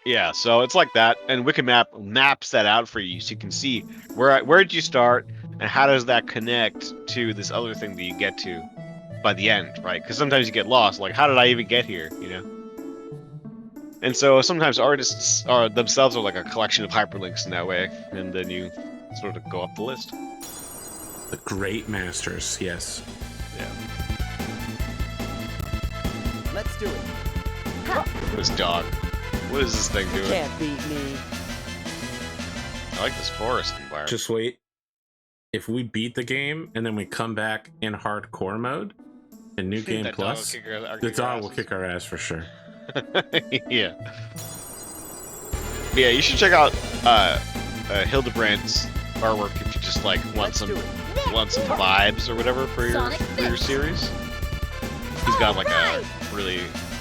Yeah, so it's like that, and Wikimap maps that out for you, so you can see where did you start, and how does that connect to this other thing that you get to by the end, right? Because sometimes you get lost, like how did I even get here, you know? And so sometimes artists are themselves are like a collection of hyperlinks in that way, and then you sort of go up the list. The great masters, yes. Yeah. Let's do it. This dog. What is this thing doing? Can't beat me. I like this forest environment. Just wait. If we beat the game and then we come back in hardcore mode in New Game That Plus, dog the dog will kick our ass for sure. Yeah. Yeah, you should check out Hildebrand's artwork if you just like want some vibes or whatever for your series. He's got like a really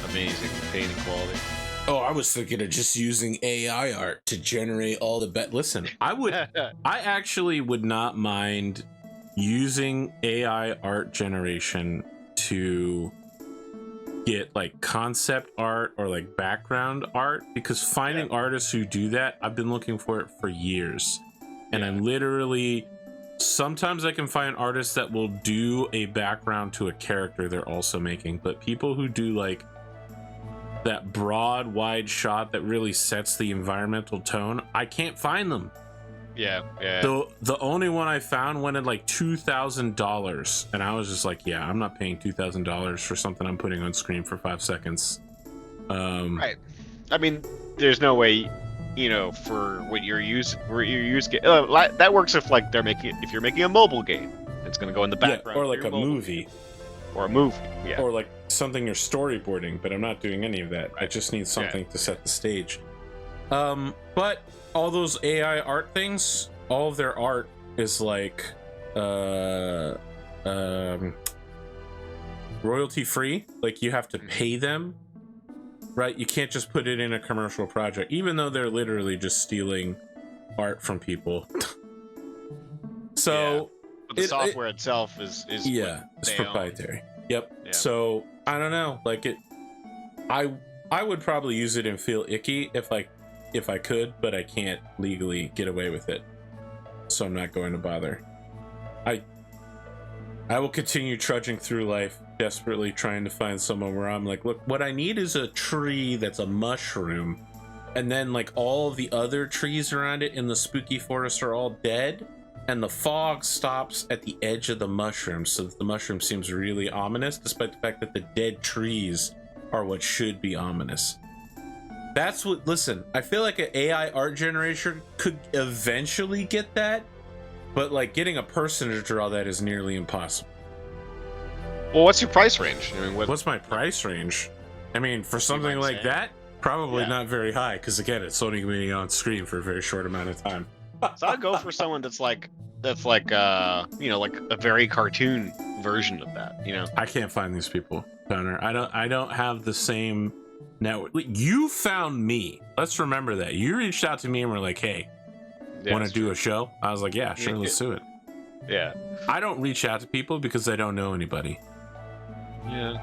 amazing painting quality. Oh, I was thinking of just using AI art to generate all the Listen, I actually would not mind using AI art generation to get like concept art or like background art, because finding artists who do that, I've been looking for it for years. And I'm literally, sometimes I can find artists that will do a background to a character they're also making, but people who do like that broad, wide shot that really sets the environmental tone, I can't find them. Yeah. The only one I found went at like $2,000, and I was just like, yeah, I'm not paying $2,000 for something I'm putting on screen for 5 seconds. Right. I mean, there's no way, you know, for what you're using. That works if like if you're making a mobile game, it's gonna go in the background. Yeah, or like a movie. Or a movie. Yeah. Or like something you're storyboarding, but I'm not doing any of that. I just need something to set the stage. But all those AI art things, all of their art is like royalty free. Like you have to pay them, right? You can't just put it in a commercial project, even though they're literally just stealing art from people. So but the software itself is it's proprietary. Yep. Yeah. So I don't know, like I would probably use it and feel icky if I could, but I can't legally get away with it, so I'm not going to bother. I will continue trudging through life, desperately trying to find someone where I'm like, look, what I need is a tree that's a mushroom, and then like all of the other trees around it in the spooky forest are all dead, and the fog stops at the edge of the mushroom, so that the mushroom seems really ominous, despite the fact that the dead trees are what should be ominous. That's what, listen, I feel like an AI art generator could eventually get that, but like getting a person to draw that is nearly impossible. Well, what's your price range? I mean, what's my price range? I mean, for something like that, probably not very high, because again, it's only going to be on screen for a very short amount of time. So I'd go for someone that's like you know, like a very cartoon version of that, you know. I can't find these people, Connor. I don't have the same network. You found me. Let's remember that. You reached out to me and were like, hey, want to do a show? I was like, yeah, sure, let's do it. Yeah. I don't reach out to people because I don't know anybody. Yeah.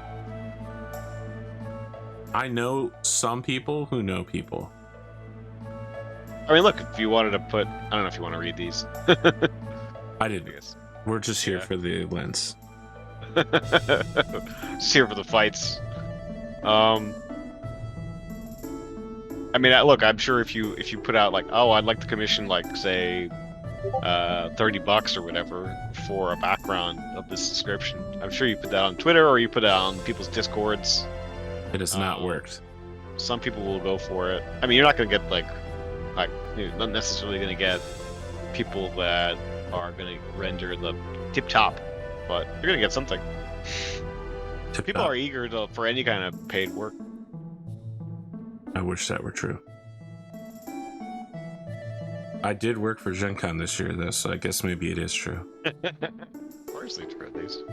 I know some people who know people. I mean, look, if you wanted to put, I don't know if you want to read these. I didn't. We're just here for the lens. Just here for the fights. I mean, look, I'm sure if you put out like, oh, I'd like to commission like say $30 or whatever for a background of this description, I'm sure you put that on Twitter or you put it on people's Discords. It has not worked. Some people will go for it. I mean, you're not gonna get like you're not necessarily gonna get people that are gonna render the tip top, but you're gonna get something. People are eager for any kind of paid work. I wish that were true. I did work for Gen Con this year, though, so I guess maybe it is true. Of course, true at least.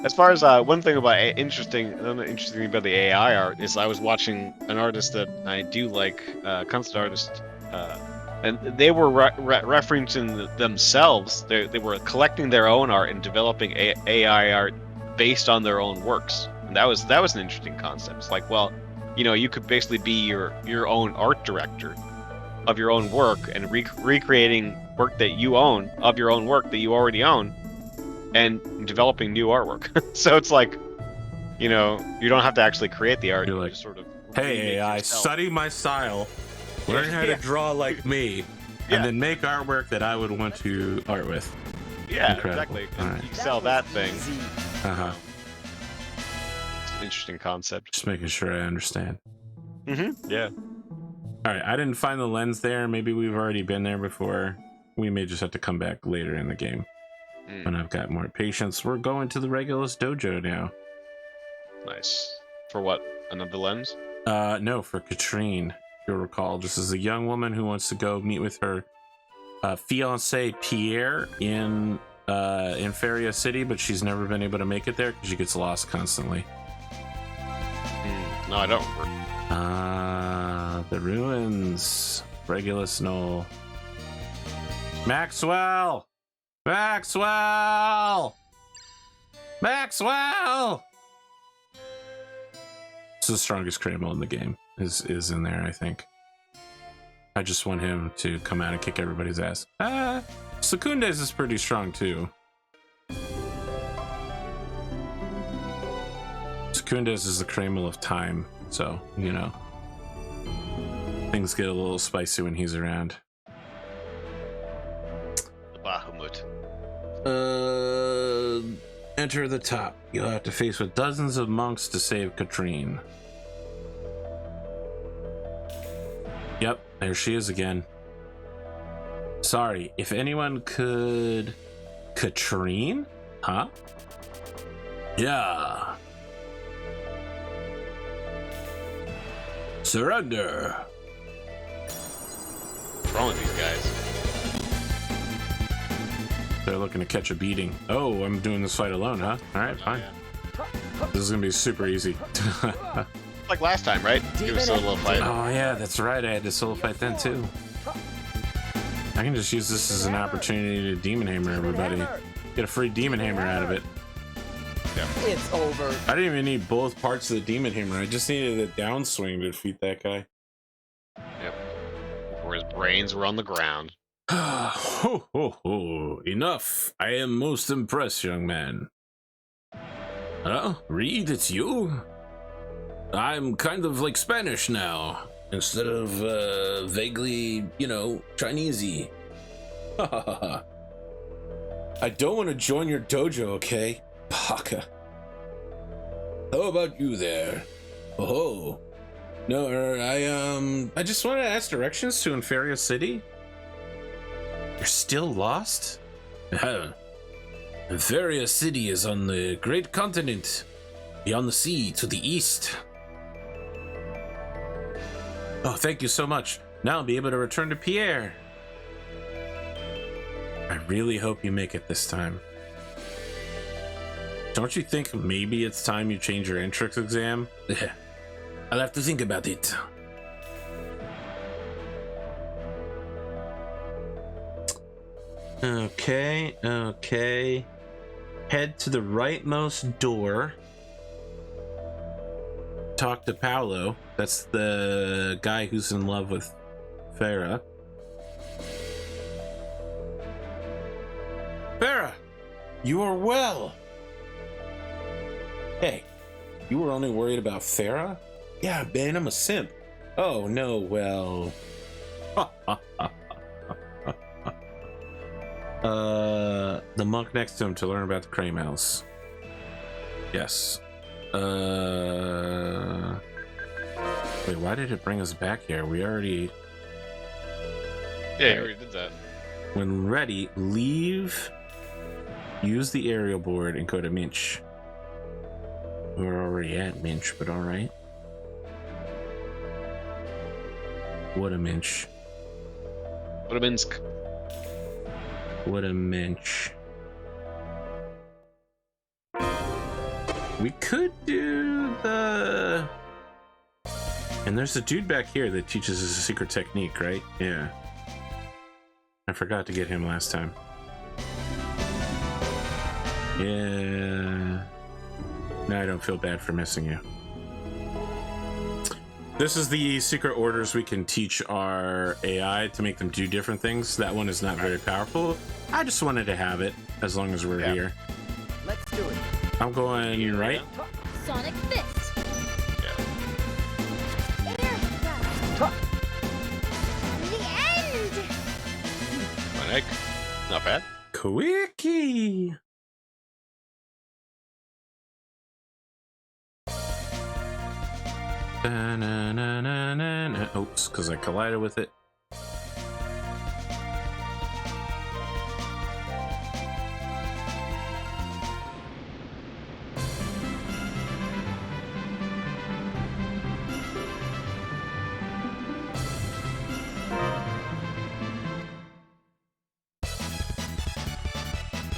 As far as one thing about another interesting thing about the AI art is I was watching an artist that I do like, concept artist, and they were referencing themselves. They were collecting their own art and developing AI art based on their own works, and that was an interesting concept. It's like, well, you could basically be your own art director of your own work and recreating work that you own of your own work that you already own, and developing new artwork. So it's like, you don't have to actually create the art. You're You like, just sort of hey, remake AI, yourself. study my style, learn how to draw like me, and then make artwork that I would want to art with. Yeah, Incredible. exactly. All And right. you sell that thing. Easy. Uh-huh. It's an interesting concept. Just making sure I understand. Yeah. All right, I didn't find the lens there. Maybe we've already been there before. We may just have to come back later in the game when I've got more patience. We're going to the Regulus dojo now. Nice. For what? Another lens? No, for Katrine. If you'll recall, this is a young woman who wants to go meet with her fiance Pierre in Feria City, but she's never been able to make it there because she gets lost constantly. No, I don't. The ruins. Regulus Knoll. Maxwell! Maxwell! Maxwell! It's the strongest criminal in the game. Is in there, I think. I just want him to come out and kick everybody's ass. Secundes is pretty strong too. Secundes is the criminal of time, so things get a little spicy when he's around. The Bahamut. Enter the top. You'll have to face with dozens of monks to save Katrine. Yep, there she is again. Sorry, if anyone could... Katrine? Huh? Yeah. Surrender. What's wrong with these guys? They're looking to catch a beating. Oh, I'm doing this fight alone, huh? Alright, fine. This is gonna be super easy. Like last time, right? Do a solo fight. Oh yeah, that's right. I had to solo fight then too. I can just use this as an opportunity to demon hammer everybody. Get a free demon hammer out of it. It's over. I didn't even need both parts of the demon hammer. I just needed a downswing to defeat that guy. Yep. Before his brains were on the ground. Ho ho ho! Enough! I am most impressed, young man. Reed, it's you? I'm kind of like Spanish now, instead of vaguely, Chinesey. I don't want to join your dojo, okay? Baka. How about you there? Oh, no, I just want to ask directions to Inferia City. You're still lost? Inferia City is on the great continent, beyond the sea to the east. Oh, thank you so much. Now I'll be able to return to Pierre. I really hope you make it this time. Don't you think maybe it's time you change your entrance exam? I'll have to think about it. Okay. Head to the rightmost door. Talk to Paolo. That's the guy who's in love with Farah. Farah, you are well. Hey, you were only worried about Farah? Yeah, Ben, I'm a simp. Oh, no, well... the monk next to him to learn about the Crane Mouse. Yes. Wait, why did it bring us back here? We already... Yeah, you already did that. When ready, leave... Use the aerial board and go to Minch. We're already at Minch, but alright. What a Minch. What a Minsk. What a Minch. We could do the... And there's a dude back here that teaches us a secret technique, right? Yeah. I forgot to get him last time. Yeah. Now I don't feel bad for missing you. This is the secret orders we can teach our AI to make them do different things. That one is not very powerful. I just wanted to have it as long as we're here. Let's do it. I'm going right. Sonic Fist. Air thrust. The end. Sonic. Not bad. Quickie. Oops, because I collided with it.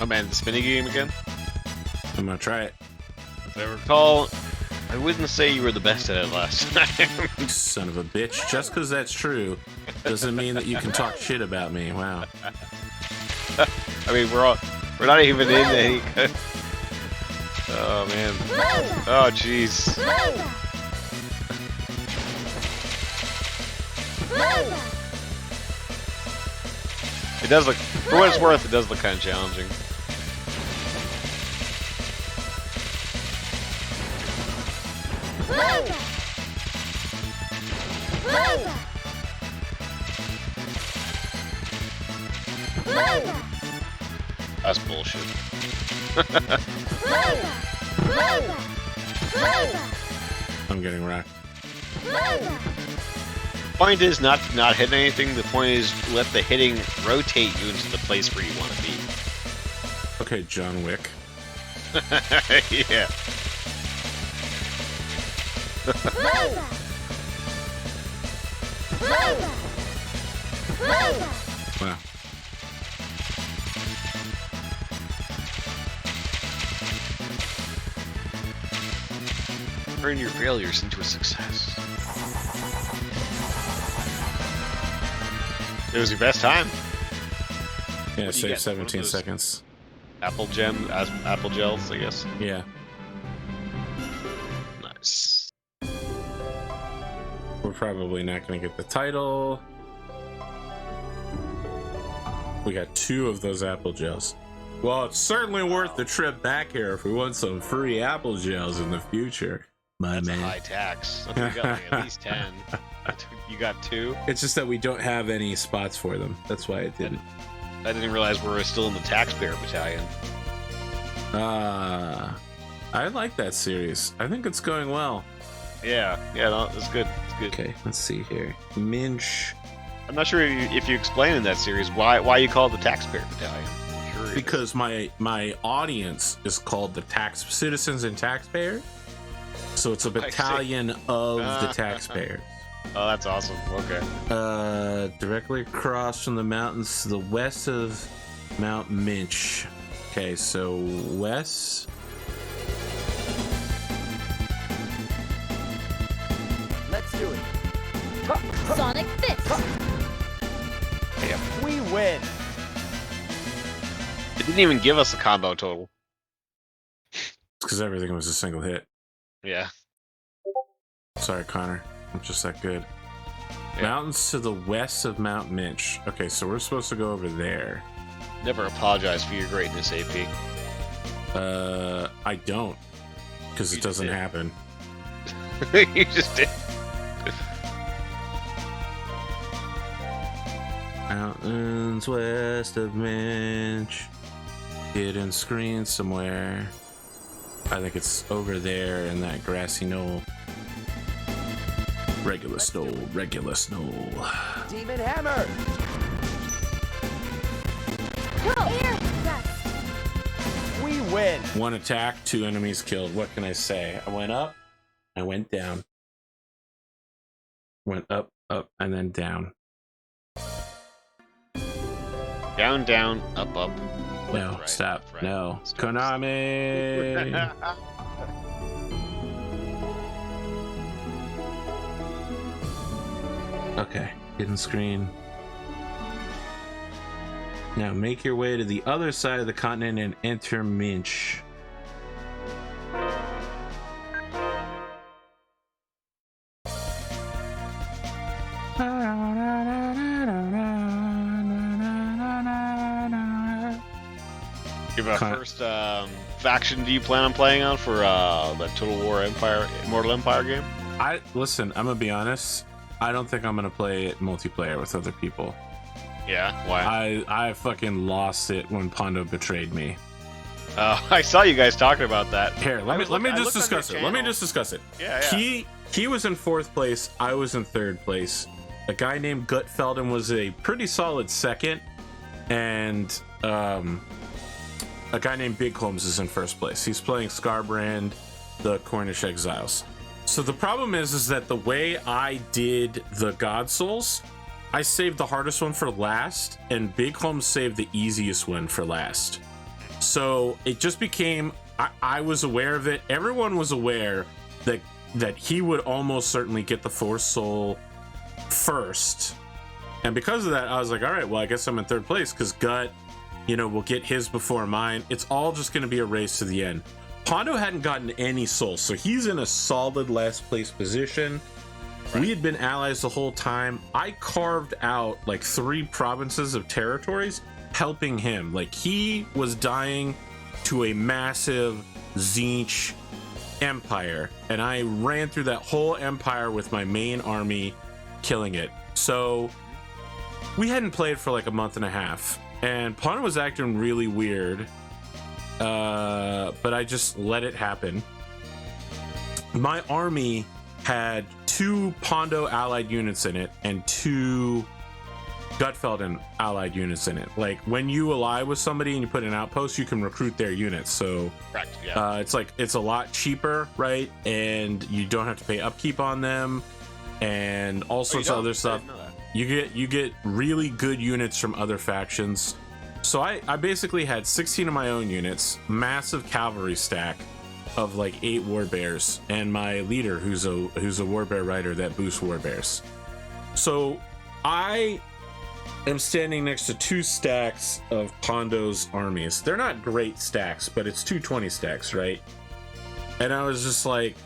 Oh man, the spinning game again? I'm gonna try it. If I recall, I wouldn't say you were the best at it last time. You son of a bitch. Just because that's true doesn't mean that you can talk shit about me. Wow. I mean, we're not even in any. Oh man. Oh jeez. It does look, for what it's worth, it does look kind of challenging. That's bullshit. I'm getting rocked. Point is not hitting anything. The point is let the hitting rotate you into the place where you want to be. Okay, John Wick. Yeah. Wow. Turn your failures into a success. It was your best time. Yeah, What do you save get? 17 What are those? seconds. Apple gels, I guess. Yeah. Nice. We're probably not going to get the title. We got 2 of those apple gels. Well, it's certainly worth the trip back here if we want some free apple gels in the future. My That's man. a high tax. I think we got like at least 10. You got 2? It's just that we don't have any spots for them. That's why it didn't. I didn't realize we were still in the taxpayer battalion. I like that series. I think it's going well. Yeah, no, it's good. It's good. Okay, let's see here. Minch. I'm not sure if you explain in that series why you call it the taxpayer battalion. Curious. Because my audience is called the Citizens and Taxpayers. So it's a battalion of the taxpayers. Oh, that's awesome. Okay. Directly across from the mountains to the west of Mount Minch. Okay, so west. Let's do it. Sonic Fist. We win. It didn't even give us a combo total. It's because everything was a single hit. Yeah. Sorry, Connor. I'm just that good. Yeah. Mountains to the west of Mount Minch. Okay, so we're supposed to go over there. Never apologize for your greatness, AP. I don't. Because You it just doesn't did. happen. You just did. Mountains west of Minch. Hidden screen somewhere. I think it's over there in that grassy knoll. Regulus knoll, Regulus knoll. Demon Hammer. Air thrust. We win. 1 attack, 2 enemies killed. What can I say? I went up, I went down. Went up, up, and then down. Down, down, up, up. No, right, stop. right. No. Stop. Konami! Okay, hidden screen. Now make your way to the other side of the continent and enter Minch. Give a first faction do you plan on playing on for the Total War Empire, Immortal Empire game? Listen, I'm gonna be honest. I don't think I'm gonna play it multiplayer with other people. Yeah, why? I fucking lost it when Pondo betrayed me. I saw you guys talking about that. Here, let me just discuss it. Let me just discuss it. Yeah. He was in 4th place. I was in 3rd place. A guy named Gutfelden was a pretty solid 2nd, and a guy named Big Holmes is in 1st place. He's playing Scarbrand, the Cornish Exiles. So the problem is that the way I did the God Souls, I saved the hardest one for last, and Big Holmes saved the easiest one for last. So it just became, I was aware of it. Everyone was aware that he would almost certainly get the 4th soul first. And because of that, I was like, all right, well, I guess I'm in 3rd place because Gut, will get his before mine. It's all just going to be a race to the end. Pondo hadn't gotten any souls, so he's in a solid last place position. Right. We had been allies the whole time. I carved out like 3 provinces of territories helping him. Like, he was dying to a massive Tzeentch empire, and I ran through that whole empire with my main army, killing it. So we hadn't played for like a month and a half, and Pondo was acting really weird, but I just let it happen. My army had 2 Pondo allied units in it and 2 Gutfelden allied units in it. Like, when you ally with somebody and you put an outpost, you can recruit their units. So correct, yeah. It's a lot cheaper, right? And you don't have to pay upkeep on them and all sorts of other stuff. You get really good units from other factions. So I basically had 16 of my own units, massive cavalry stack of like 8 warbears, and my leader who's a warbear rider that boosts warbears. So I am standing next to 2 stacks of Pondo's armies. They're not great stacks, but it's 220 stacks, right? And I was just like,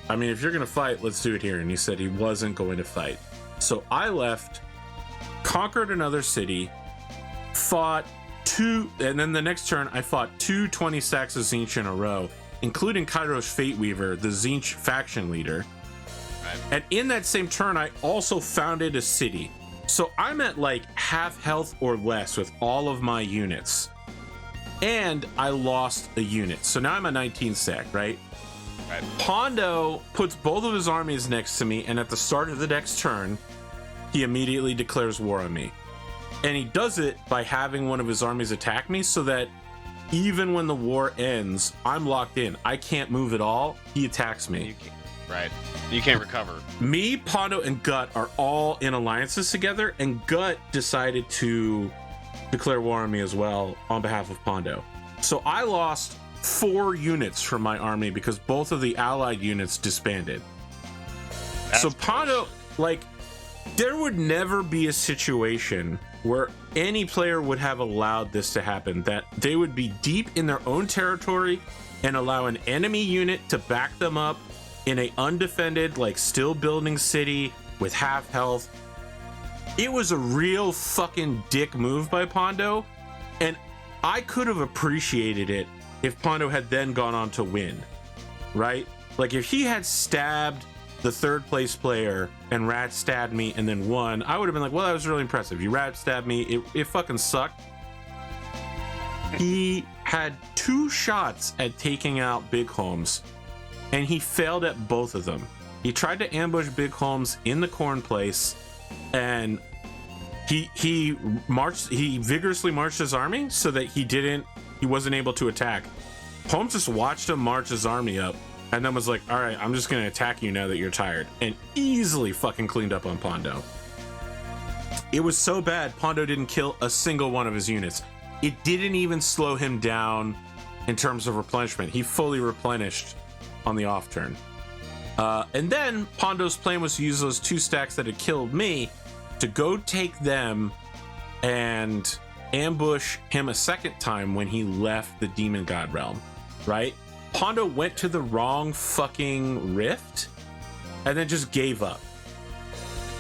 I mean, if you're gonna fight, let's do it here. And he said he wasn't going to fight. So I left, conquered another city, fought 2, and then the next turn I fought 2 20 stacks of Tzeentch in a row, including Kairos Fateweaver, the Tzeentch faction leader. Right. And in that same turn, I also founded a city. So I'm at like half health or less with all of my units. And I lost a unit. So now I'm a 19 stack, right? Right. Pondo puts both of his armies next to me, and at the start of the next turn, he immediately declares war on me. And he does it by having one of his armies attack me, so that even when the war ends, I'm locked in. I can't move at all. He attacks me. Right. You can't recover. Me, Pondo, and Gut are all in alliances together, and Gut decided to declare war on me as well on behalf of Pondo. So I lost 4 units from my army because both of the allied units disbanded. So Pondo, like, there would never be a situation where any player would have allowed this to happen, that they would be deep in their own territory and allow an enemy unit to back them up in a undefended, like, still building city with half health. It was a real fucking dick move by Pondo, and I could have appreciated it if Pondo had then gone on to win, right? Like, if he had stabbed the 3rd place player and rat stabbed me and then won, I would have been like, well, that was really impressive. You rat stabbed me. It fucking sucked. He had 2 shots at taking out Big Holmes, and he failed at both of them. He tried to ambush Big Holmes in the corn place, and he vigorously marched his army so that he wasn't able to attack. Holmes just watched him march his army up, and then was like, all right, I'm just gonna attack you now that you're tired, and easily fucking cleaned up on Pondo. It was so bad, Pondo didn't kill a single one of his units. It didn't even slow him down in terms of replenishment. He fully replenished on the off turn. And then Pondo's plan was to use those 2 stacks that had killed me to go take them and ambush him a second time when he left the demon god realm, right? Pondo went to the wrong fucking rift and then just gave up.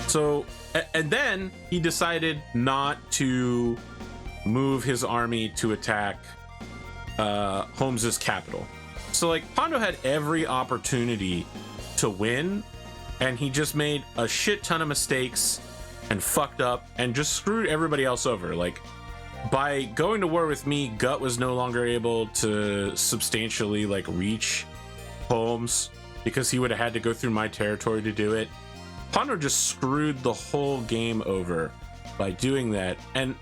So, and then he decided not to move his army to attack Holmes's capital. So like Pondo had every opportunity to win, and he just made a shit ton of mistakes and fucked up and just screwed everybody else over. Like, by going to war with me, Gut was no longer able to substantially like reach Holmes because he would have had to go through my territory to do it. Pondo just screwed the whole game over by doing that. And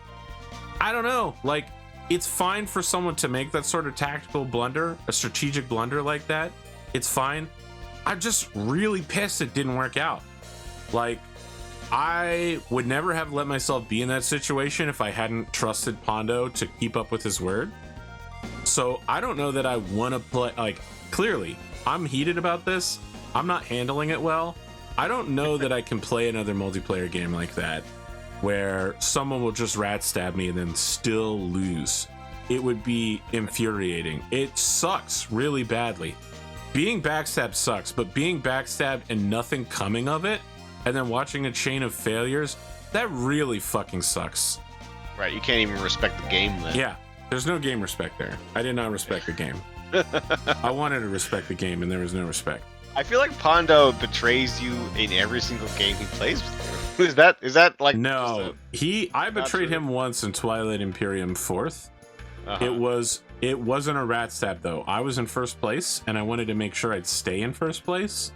I don't know, like, it's fine for someone to make that sort of tactical blunder, a strategic blunder like that. It's fine. I'm just really pissed it didn't work out. Like, I would never have let myself be in that situation if I hadn't trusted Pondo to keep up with his word. So I don't know that I want to play, like, clearly I'm heated about this. I'm not handling it well. I don't know that I can play another multiplayer game like that where someone will just rat stab me and then still lose. It would be infuriating. It sucks really badly. Being backstabbed sucks, but being backstabbed and nothing coming of it, and then watching a chain of failures, that really fucking sucks. Right, you can't even respect the game then. Yeah, there's no game respect there. I did not respect the game. I wanted to respect the game, and there was no respect. I feel like Pondo betrays you in every single game he plays with you. Is that like... No, I betrayed him once in Twilight Imperium 4th. Uh-huh. It wasn't a rat stab though. I was in first place, and I wanted to make sure I'd stay in first place.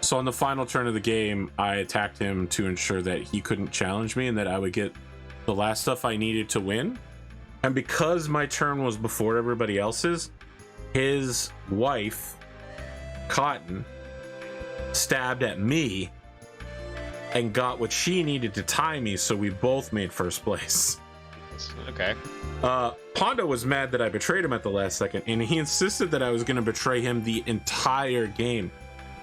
So on the final turn of the game, I attacked him to ensure that he couldn't challenge me and that I would get the last stuff I needed to win. And because my turn was before everybody else's, his wife, Cotton, stabbed at me and got what she needed to tie me, so we both made first place. Okay. Pondo was mad that I betrayed him at the last second, and he insisted that I was going to betray him the entire game.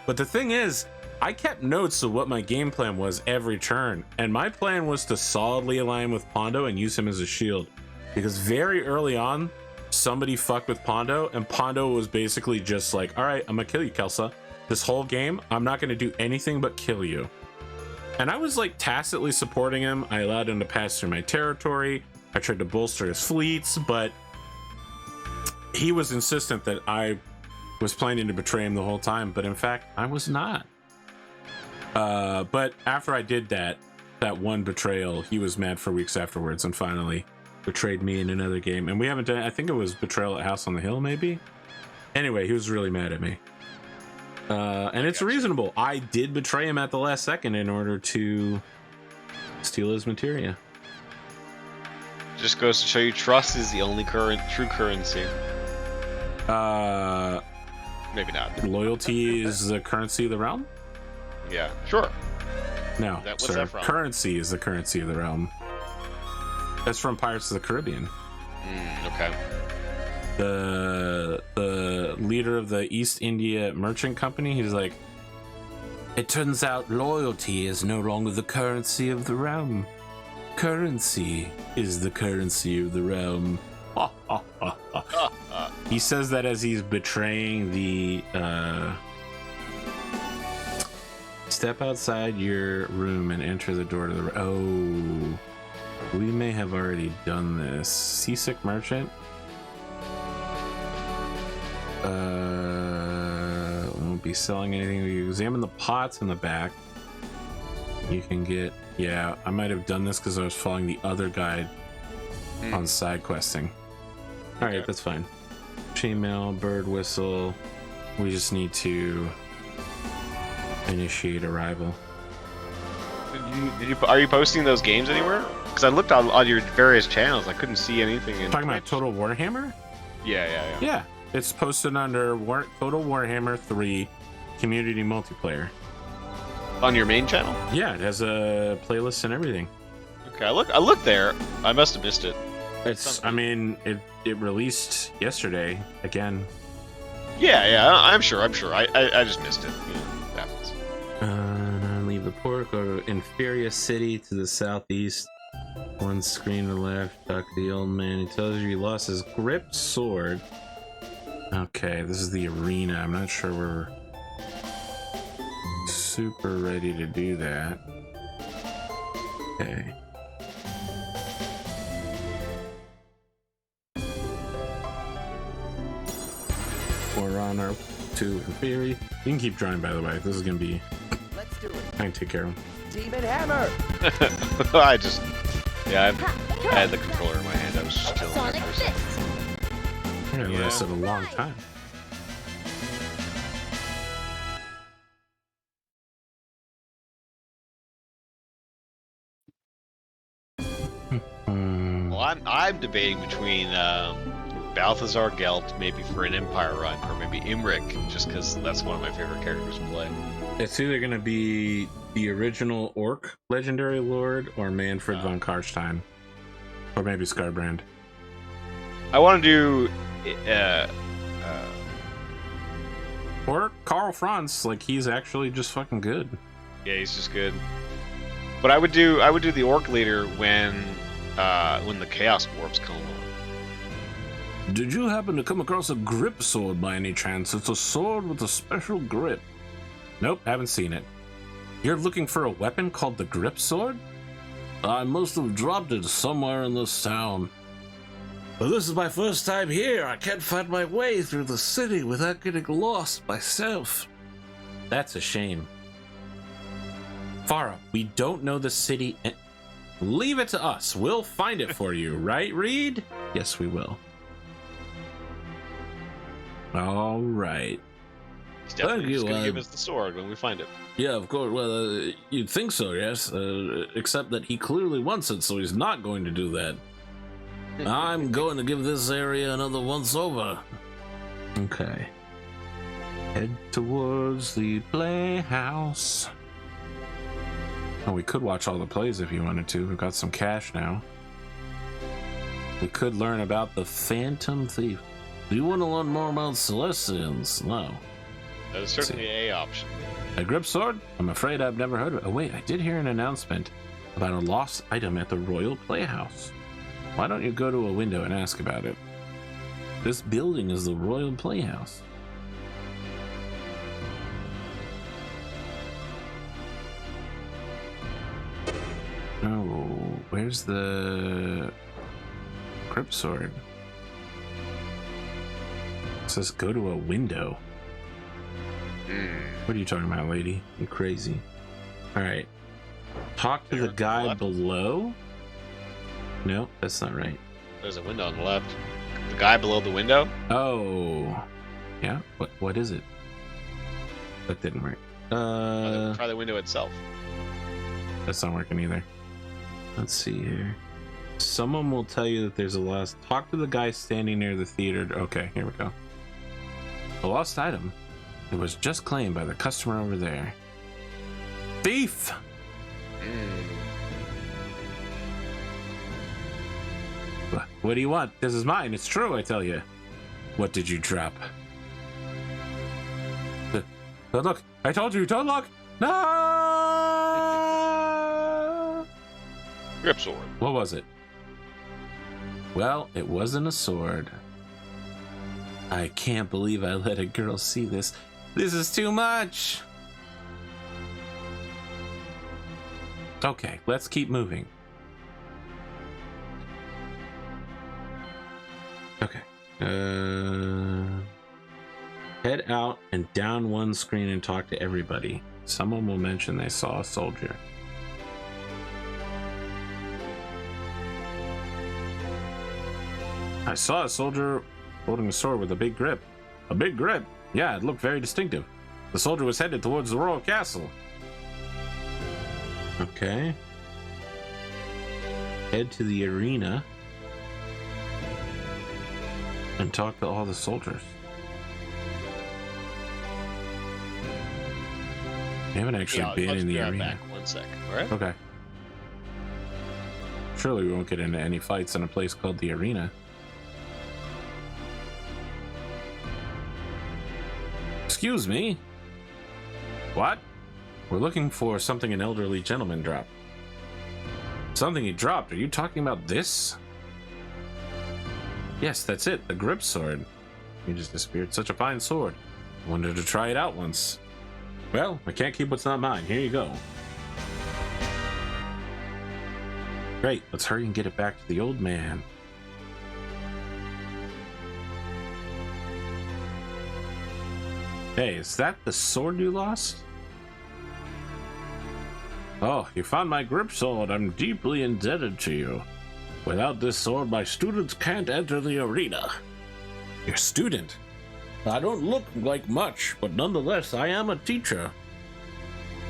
But the thing is, I kept notes of what my game plan was every turn, and my plan was to solidly align with Pondo and use him as a shield. Because very early on, somebody fucked with Pondo, and Pondo was basically just like, all right, I'm going to kill you, Kelsa. This whole game, I'm not going to do anything but kill you. And I was like tacitly supporting him. I allowed him to pass through my territory. I tried to bolster his fleets, but he was insistent that I was planning to betray him the whole time. But in fact, I was not. But after I did that one betrayal, he was mad for weeks afterwards and finally betrayed me in another game. And we haven't done, I think it was Betrayal at House on the Hill, maybe? Anyway, he was really mad at me. And it's reasonable. I did betray him at the last second in order to steal his materia. Just goes to show you trust is the only true currency. Maybe not. Loyalty is the currency of the realm? Yeah, sure. No, What's sir. that from? Currency is the currency of the realm. That's from Pirates of the Caribbean. Okay. The leader of the East India Merchant Company, he's like, it turns out loyalty is no longer the currency of the realm. Currency is the currency of the realm. He says that as he's betraying the step outside your room and enter the door to the we may have already done this. Seasick Merchant. Won't be selling anything. You examine the pots in the back. You can get, yeah, I might have done this because I was following the other guide on side questing. All right, that's fine. Chainmail, bird whistle. We just need to initiate arrival. Are you posting those games anywhere? Because I looked on your various channels, I couldn't see anything. Talking about Total Warhammer? Yeah. Yeah, it's posted under Total Warhammer 3 Community Multiplayer. On your main channel? Yeah, it has a playlist and everything. Okay, I looked there. I must have missed it. I mean, it released yesterday again. Yeah, I'm sure. I just missed it. You know, that was. Leave the port go to Inferior City to the southeast. One screen to the left. Talk to the old man. He tells you he lost his grip sword. Okay, this is the arena. I'm not sure we're super ready to do that. Okay. We're on our to Inferi. You can keep drawing, by the way. This is gonna be. Let's do it. I can take care of him. Demon Hammer! I just, yeah, I had the controller in my hand. I was just chilling there Sonic for a second. Fist. Yeah, Yeah. lasted a long time. Well, I'm debating between Balthazar Gelt, maybe for an Empire run, or maybe Imric, just because that's one of my favorite characters to play. It's either gonna be the original Orc Legendary Lord or Manfred von Karstein, or maybe Scarbrand. I want to do Or Karl Franz, like he's actually just fucking good. yeah, he's just good. But I would do the Orc leader when the Chaos Warps come along. Did you happen to come across a grip sword by any chance? It's a sword with a special grip. Nope, haven't seen it. You're looking for a weapon called the grip sword? I must have dropped it somewhere in this town. But this is my first time here. I can't find my way through the city without getting lost myself. That's a shame. Farah, we don't know the city. Leave it to us. We'll find it for you, right, Reed? Yes, we will. All right. He's definitely just you, going to give us the sword when we find it. Yeah, of course. Well, you'd think so, yes. Except that he clearly wants it, so he's not going to do that. I'm going to give this area another once over. Okay. Head towards the playhouse. Oh, we could watch all the plays if you wanted to. We've got some cash now. We could learn about the Phantom Thief. Do you want to learn more about Celestians? No. That is certainly a option. A grip sword? I'm afraid I've never heard of it. Oh wait, I did hear an announcement about a lost item at the Royal Playhouse. Why don't you go to a window and ask about it? This building is the Royal Playhouse. Oh, where's the grip sword? It says go to a window. What are you talking about, lady? You crazy. Alright. Talk to the guy left. below? No, that's not right. There's a window on the left. The guy below the window? Oh. Yeah? What is it? That didn't work. Try the window itself. That's not working either. Let's see here. Someone will tell you that there's a lost... Talk to the guy standing near the theater. Okay, here we go. A lost item. It was just claimed by the customer over there. Thief! What do you want? This is mine. It's true, I tell you. What did you drop? Don't look. I told you, don't look. No! Grip sword. What was it? Well, it wasn't a sword. I can't believe I let a girl see this. This is too much. Okay, let's keep moving. Okay. Head out and down one screen and talk to everybody. Someone will mention they saw a soldier. I saw a soldier holding a sword with a big grip. A big grip? Yeah, it looked very distinctive. The soldier was headed towards the royal castle. Okay. Head to the arena and talk to all the soldiers. We haven't actually been in the arena. Back 1 second, alright? Okay. Surely we won't get into any fights in a place called the arena. Excuse me? What? We're looking for something an elderly gentleman dropped. Something he dropped? Are you talking about this? Yes, that's it. The grip sword. He just disappeared. Such a fine sword. I wanted to try it out once. Well, I can't keep what's not mine. Here you go. Great. Let's hurry and get it back to the old man. Hey, is that the sword you lost? Oh, you found my grip sword. I'm deeply indebted to you. Without this sword, my students can't enter the arena. Your student? I don't look like much, but nonetheless, I am a teacher.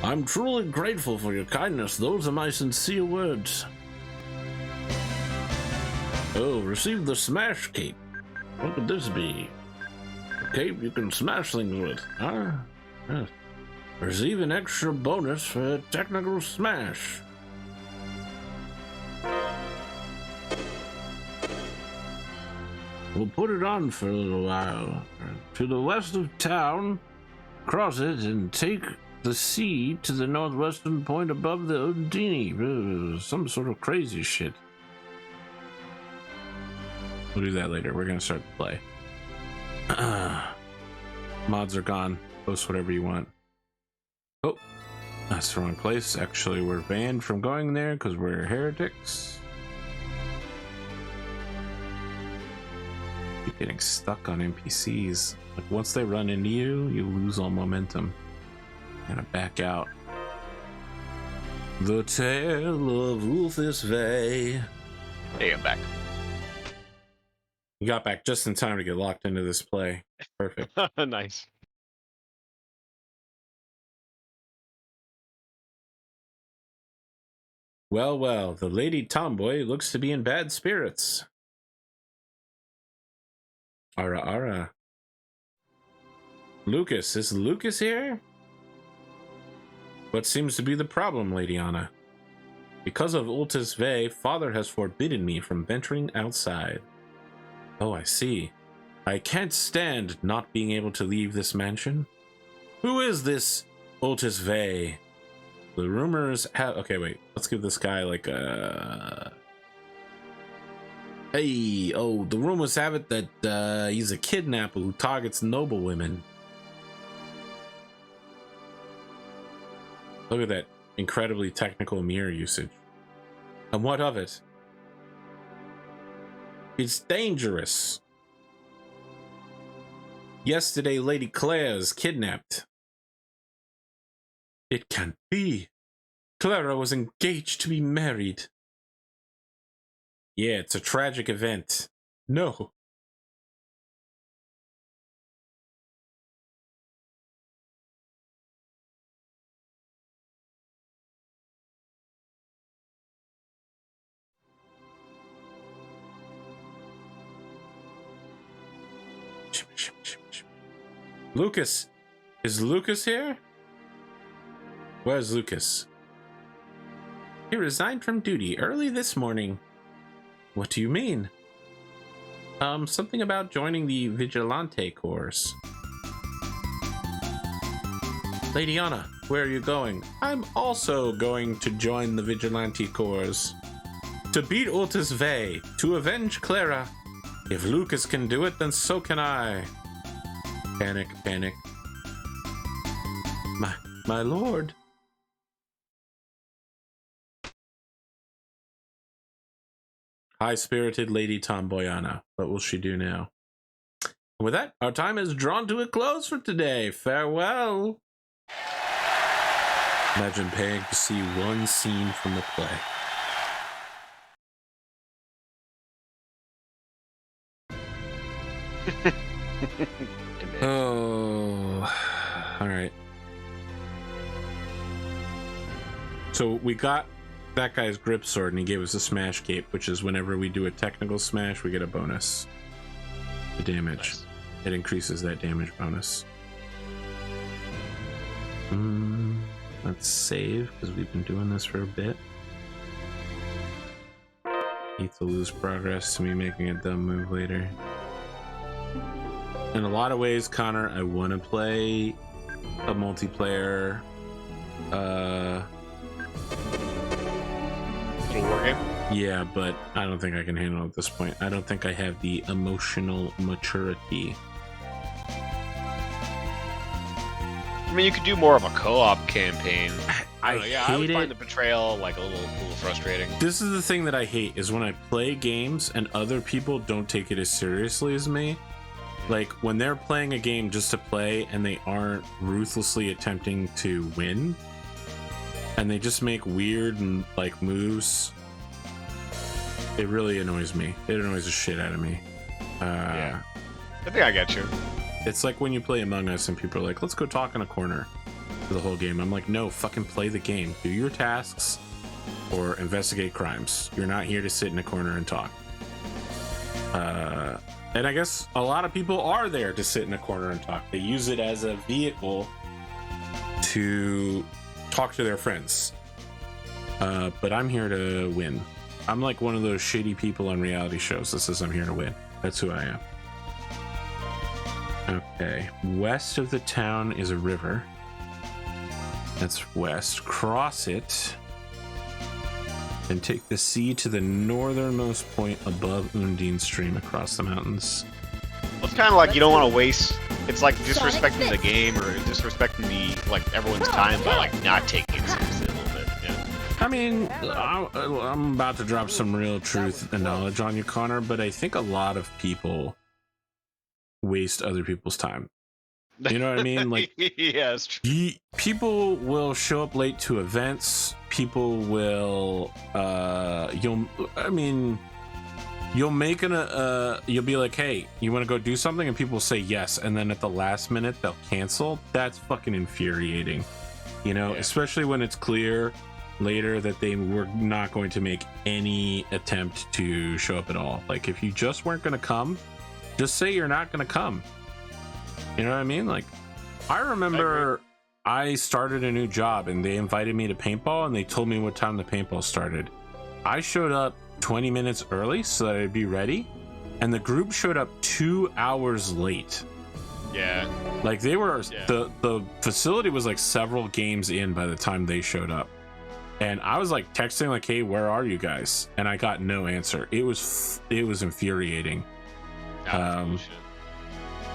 I'm truly grateful for your kindness. Those are my sincere words. Oh, receive the smash cape. What could this be? A cape you can smash things with. Yes. Receive an extra bonus for a technical smash. We'll put it on for a little while. To the west of town, cross it and take the sea to the northwestern point above the Odini. Some sort of crazy shit. We'll do that later. We're gonna start the play. Mods are gone. Post whatever you want. Oh, that's the wrong place. Actually, we're banned from going there because we're heretics. Keep getting stuck on NPCs. Like once they run into you, you lose all momentum. Gotta back out. The Tale of Rufus Vey. Hey, I'm back. You got back just in time to get locked into this play. Perfect. Nice. Well, well, the lady tomboy looks to be in bad spirits. Ara ara. Lucas, is Lucas here? What seems to be the problem, Lady Anna? Because of Ultis Vey, Father has forbidden me from venturing outside. Oh, I see. I can't stand not being able to leave this mansion. Who is this Ultis Vey? The rumors have... Okay, wait. Let's give this guy like a... Hey, oh, the rumors have it that he's a kidnapper who targets noble women. Look at that incredibly technical mirror usage. And what of it? It's dangerous. Yesterday, Lady Claire's kidnapped. It can't be. Clara was engaged to be married. Yeah, it's a tragic event. No. Lucas. Is Lucas here? Where's Lucas? He resigned from duty early this morning. What do you mean? Something about joining the Vigilante course. Lady Anna, where are you going? I'm also going to join the Vigilante course. To beat Ultis Vey, to avenge Clara. If Lucas can do it, then so can I. Panic, panic. My lord. High-spirited Lady Tomboyana. What will she do now? With that, our time is drawn to a close for today. Farewell. Imagine paying to see one scene from the play. Oh, all right. So we got that guy's grip sword and he gave us a smash cape, which is whenever we do a technical smash, we get a bonus. The damage. Nice. It increases that damage bonus. Let's save because we've been doing this for a bit. Hate to lose progress to me making a dumb move later. In a lot of ways, Connor, I want to play a multiplayer Little war game. Yeah, but I don't think I can handle it at this point. I don't think I have the emotional maturity. I mean, you could do more of a co-op campaign. I would hate find it. the betrayal like a little frustrating. This is the thing that I hate is when I play games and other people don't take it as seriously as me. Like when they're playing a game just to play and they aren't ruthlessly attempting to win, and they just make weird and like moves. It really annoys me. It annoys the shit out of me. Yeah. I think I get you. It's like when you play Among Us and people are like, let's go talk in a corner for the whole game. I'm like, no, fucking play the game. Do your tasks or investigate crimes. You're not here to sit in a corner and talk. And I guess a lot of people are there to sit in a corner and talk. They use it as a vehicle to talk to their friends. But I'm here to win. I'm like one of those shitty people on reality shows that says I'm here to win. That's who I am. Okay. West of the town is a river. That's west. Cross it. And take the sea to the northernmost point above Undine Stream across the mountains. Well, it's kind of like you don't want to waste. It's like disrespecting the game or disrespecting the like everyone's time by like not taking it seriously a little bit. Yeah. I mean, I'm about to drop some real truth and knowledge on you, Connor, but I think a lot of people waste other people's time. You know what I mean? Like, yeah, it's true. People will show up late to events. People will, you'll make you'll be like, hey, you want to go do something? And people will say yes. And then at the last minute, they'll cancel. That's fucking infuriating, you know, especially when it's clear later that they were not going to make any attempt to show up at all. Like, if you just weren't going to come, just say you're not going to come. You know what I mean? Like, I remember I started a new job and they invited me to paintball and they told me what time the paintball started. I showed up 20 minutes early so that I'd be ready, and the group showed up 2 hours late. Yeah. Like, they were, the facility was like several games in by the time they showed up. And I was like texting like, hey, where are you guys? And I got no answer. It was infuriating.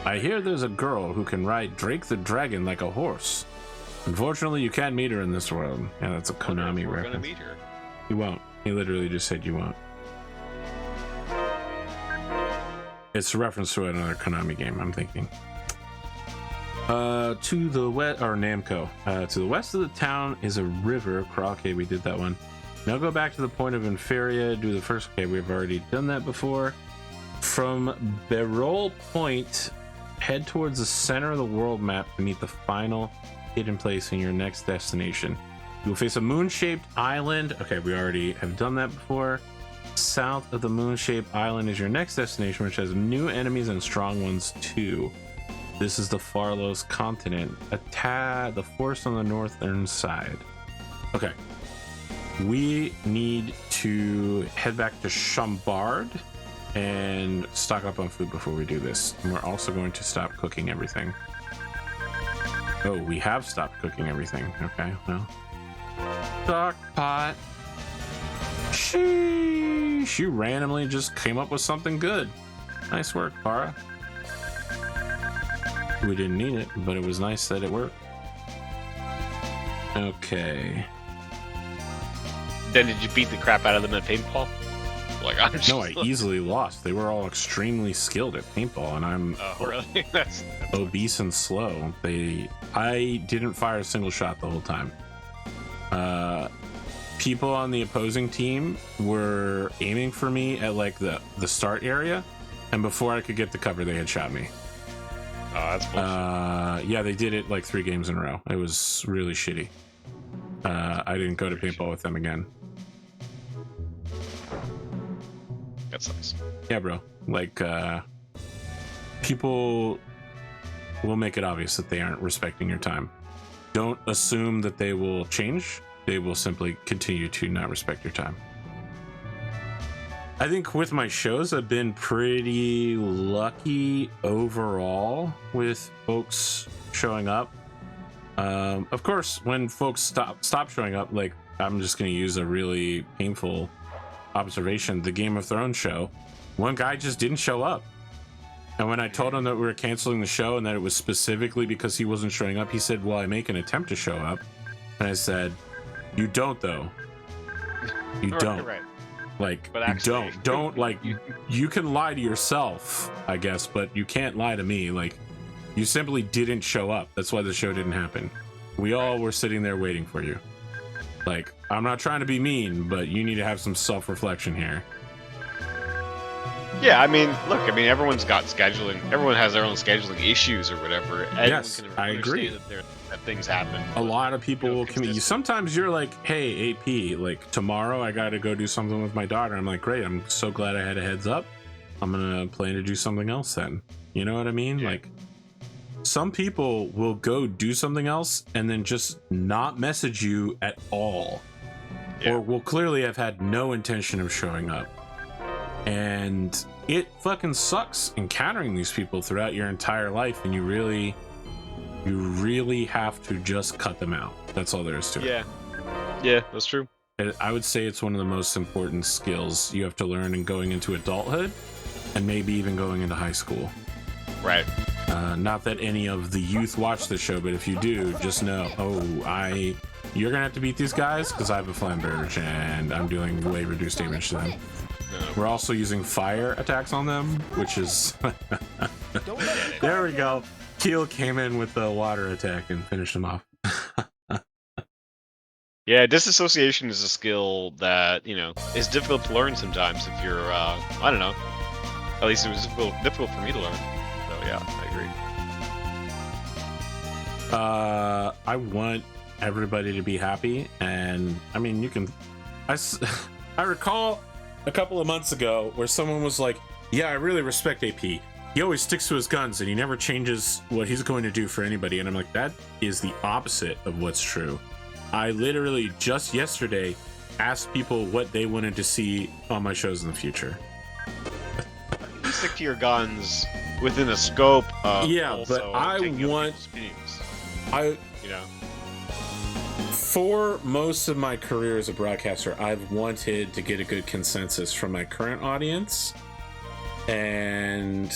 I hear there's a girl who can ride Drake the Dragon like a horse. Unfortunately, you can't meet her in this world. Yeah, that's a Konami We're reference. gonna meet her. You won't. He literally just said you won't. It's a reference to another Konami game, I'm thinking. To the west, or Namco. To the west of the town is a river. Okay, we did that one. Now go back to the point of Inferia. Do the first. Okay, we've already done that before. From Berol Point, head towards the center of the world map to meet the final hidden place in your next destination. You will face a moon-shaped island. Okay, we already have done that before. South of the moon-shaped island is your next destination, which has new enemies and strong ones too. This is the Farlos continent. The forest on the northern side. Okay. We need to head back to Chambard and stock up on food before we do this. And we're also going to stop cooking everything. Oh, we have stopped cooking everything. Okay, well. Stock pot. She randomly just came up with something good. Nice work, Para. We didn't need it, but it was nice that it worked. Okay. Then did you beat the crap out of them at paintball? Like, I'm just... No, I easily lost. They were all extremely skilled at paintball, and I'm really? That's obese and slow. I didn't fire a single shot the whole time. People on the opposing team were aiming for me at like the start area, and before I could get the cover, they had shot me. Oh, that's bullshit. Yeah, they did it like 3 games in a row. It was really shitty. I didn't go to paintball with them again. That sucks. Yeah, bro. Like, people will make it obvious that they aren't respecting your time. Don't assume that they will change. They will simply continue to not respect your time. I think with my shows, I've been pretty lucky overall with folks showing up. Of course, when folks stop showing up, like, I'm just going to use a really painful observation. The Game of Thrones show, one guy just didn't show up. And when I told him that we were canceling the show and that it was specifically because he wasn't showing up, he said, well, I make an attempt to show up. And I said, you don't, though. You don't. Right. Like, But you actually, don't, like, you can lie to yourself, I guess, but you can't lie to me. Like, you simply didn't show up. That's why the show didn't happen. We all were sitting there waiting for you. Like, I'm not trying to be mean, but you need to have some self-reflection here. Yeah, I mean, look, everyone's got scheduling. Everyone has their own scheduling issues or whatever. Everyone Yes, can I agree. understand that things happen. A lot of people You know, will commit you. Sometimes you're like, hey, AP, like, tomorrow I got to go do something with my daughter. I'm like, great, I'm so glad I had a heads up. I'm going to plan to do something else then. You know what I mean? Yeah. Like, some people will go do something else and then just not message you at all. Yeah. Or will clearly have had no intention of showing up. And it fucking sucks encountering these people throughout your entire life, and you really have to just cut them out. That's all there is to it. Yeah, that's true. I would say it's one of the most important skills you have to learn in going into adulthood, and maybe even going into high school. Right. Not that any of the youth watch the show, but if you do, just know, you're gonna have to beat these guys because I have a flamberge and I'm doing way reduced damage to them. We're also using fire attacks on them, which is... There we go. Keel came in with the water attack and finished him off. Yeah, disassociation is a skill that, is difficult to learn sometimes if you're, I don't know. At least it was difficult for me to learn. So yeah, I agree. I want everybody to be happy, and I mean, you can... I recall a couple of months ago where someone was like, yeah, I really respect AP. He always sticks to his guns and he never changes what he's going to do for anybody. And I'm like, that is the opposite of what's true. I literally just yesterday asked people what they wanted to see on my shows in the future. You stick to your guns within a scope of but I want... For most of my career as a broadcaster, I've wanted to get a good consensus from my current audience. And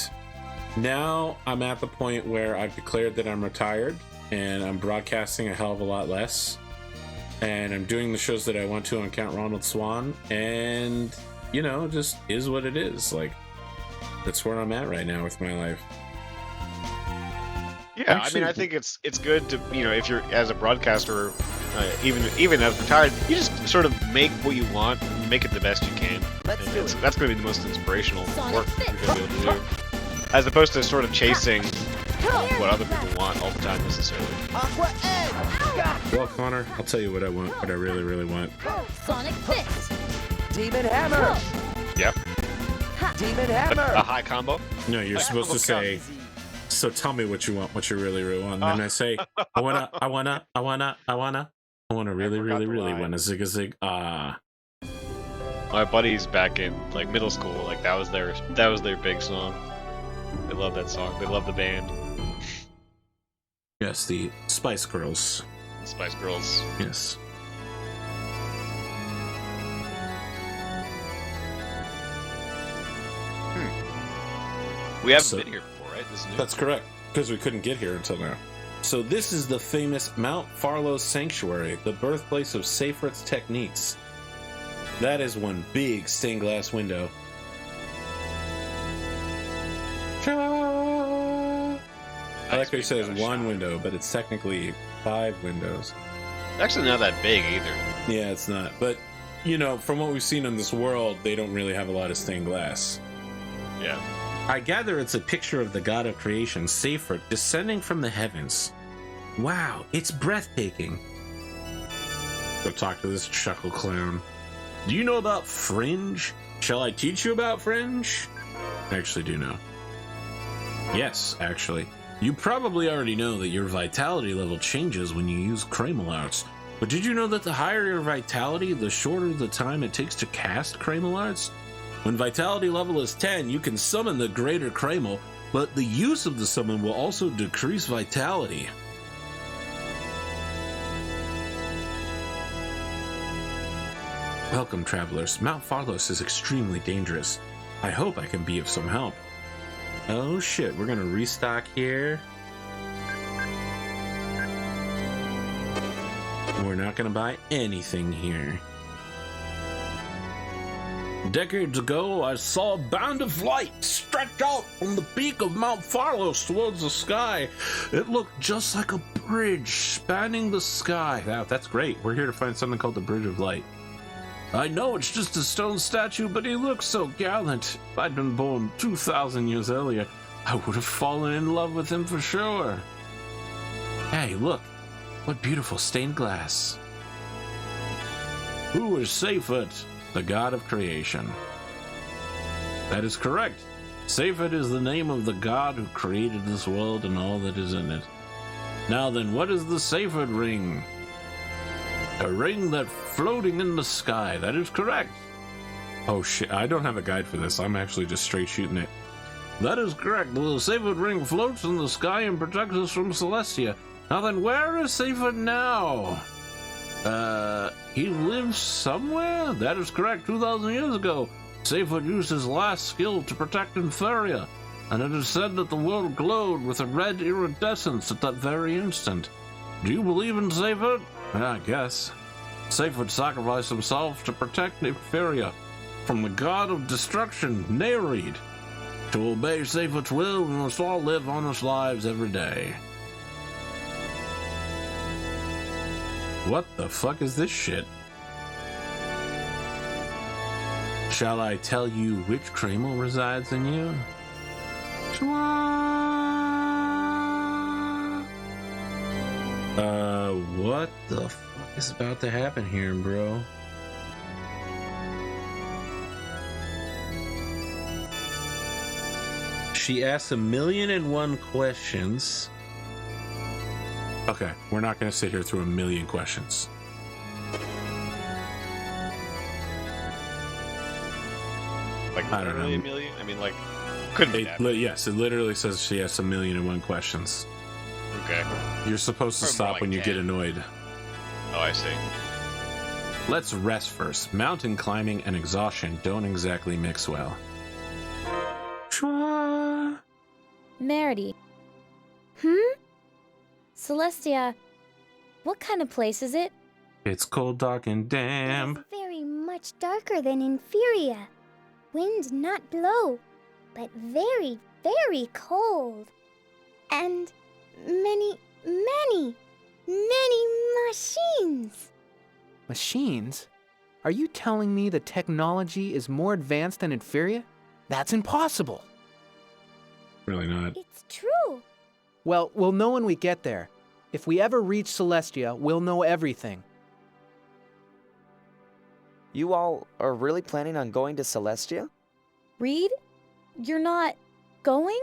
now I'm at the point where I've declared that I'm retired and I'm broadcasting a hell of a lot less. And I'm doing the shows that I want to on Count Ronald Swan. And, just is what it is. Like, that's where I'm at right now with my life. Yeah, Actually, I think it's good to, if you're as a broadcaster, even as retired, you just sort of make what you want, and make it the best you can. That's going to be the most inspirational work you're going to be able to do, as opposed to sort of chasing what other people want all the time necessarily. Well, Connor, I'll tell you what I want, what I really, really want. Sonic Fist. Demon Hammer! Yep. Demon Hammer! A high combo. No, you're supposed to say, so tell me what you want, what you really, really want. And then I say, I wanna really, really, really want a zig a zig. My buddies back in middle school, that was their big song. They love that song. They love the band. Yes, the Spice Girls. Spice Girls. Yes. We haven't been here before, right? This is new. That's correct, because we couldn't get here until now. So this is the famous Mount Farlow Sanctuary, the birthplace of Seyfried's techniques. That is one big stained glass window. I like how you say there's one window, but it's technically 5 windows. It's actually not that big either. Yeah, it's not. But, from what we've seen in this world, they don't really have a lot of stained glass. Yeah. I gather it's a picture of the god of creation, Seyfried, descending from the heavens. Wow, it's breathtaking. Go talk to this chuckle clown. Do you know about Fringe? Shall I teach you about Fringe? I actually do know. Yes, actually. You probably already know that your vitality level changes when you use Kramal Arts. But did you know that the higher your vitality, the shorter the time it takes to cast Kramal Arts? When vitality level is 10, you can summon the greater Kramal, but the use of the summon will also decrease vitality. Welcome, travelers. Mount Farlos is extremely dangerous. I hope I can be of some help. Oh shit, we're gonna restock here. We're not gonna buy anything here. Decades ago, I saw a band of light stretch out from the peak of Mount Farlos towards the sky. It looked just like a bridge spanning the sky. Wow, that's great. We're here to find something called the Bridge of Light. I know it's just a stone statue, but he looks so gallant. If I'd been born 2,000 years earlier, I would have fallen in love with him for sure. Hey, look. What beautiful stained glass. Who is Seyfert? The god of creation. That is correct. Seyfert is the name of the god who created this world and all that is in it. Now then, what is the Seyfert ring? A ring that's floating in the sky. That is correct. Oh shit, I don't have a guide for this. I'm actually just straight shooting it. That is correct. The Seyfert ring floats in the sky and protects us from Celestia. Now then, where is Seyfert now? He lives somewhere? That is correct. 2,000 years ago, Seyfert used his last skill to protect Inferia, and it is said that the world glowed with a red iridescence at that very instant. Do you believe in Seyfert? I guess. Seyfert sacrificed himself to protect Inferia from the god of destruction, Nereid. To obey Seyfert's will, we must all live honest lives every day. What the fuck is this shit? Shall I tell you which Kreml resides in you? What the fuck is about to happen here, bro? She asked 1,000,001 questions. Okay, we're not going to sit here through 1,000,000 questions. Like I don't literally know. a million? I mean, like, couldn't be that. Yes, it literally says she asked 1,000,001 questions. Okay. You're supposed to Or more stop like when you 10. get annoyed. Oh, I see. Let's rest first. Mountain climbing and exhaustion don't exactly mix well. Chua. Merity. Celestia, what kind of place is it? It's cold, dark, and It damp. is very much darker than Inferia. Wind not blow, but very, very cold. And many, many, many machines. Machines? Are you telling me the technology is more advanced than Inferia? That's impossible. Really not. It's true. Well, we'll know when we get there. If we ever reach Celestia, we'll know everything. You all are really planning on going to Celestia? Reed? You're not going?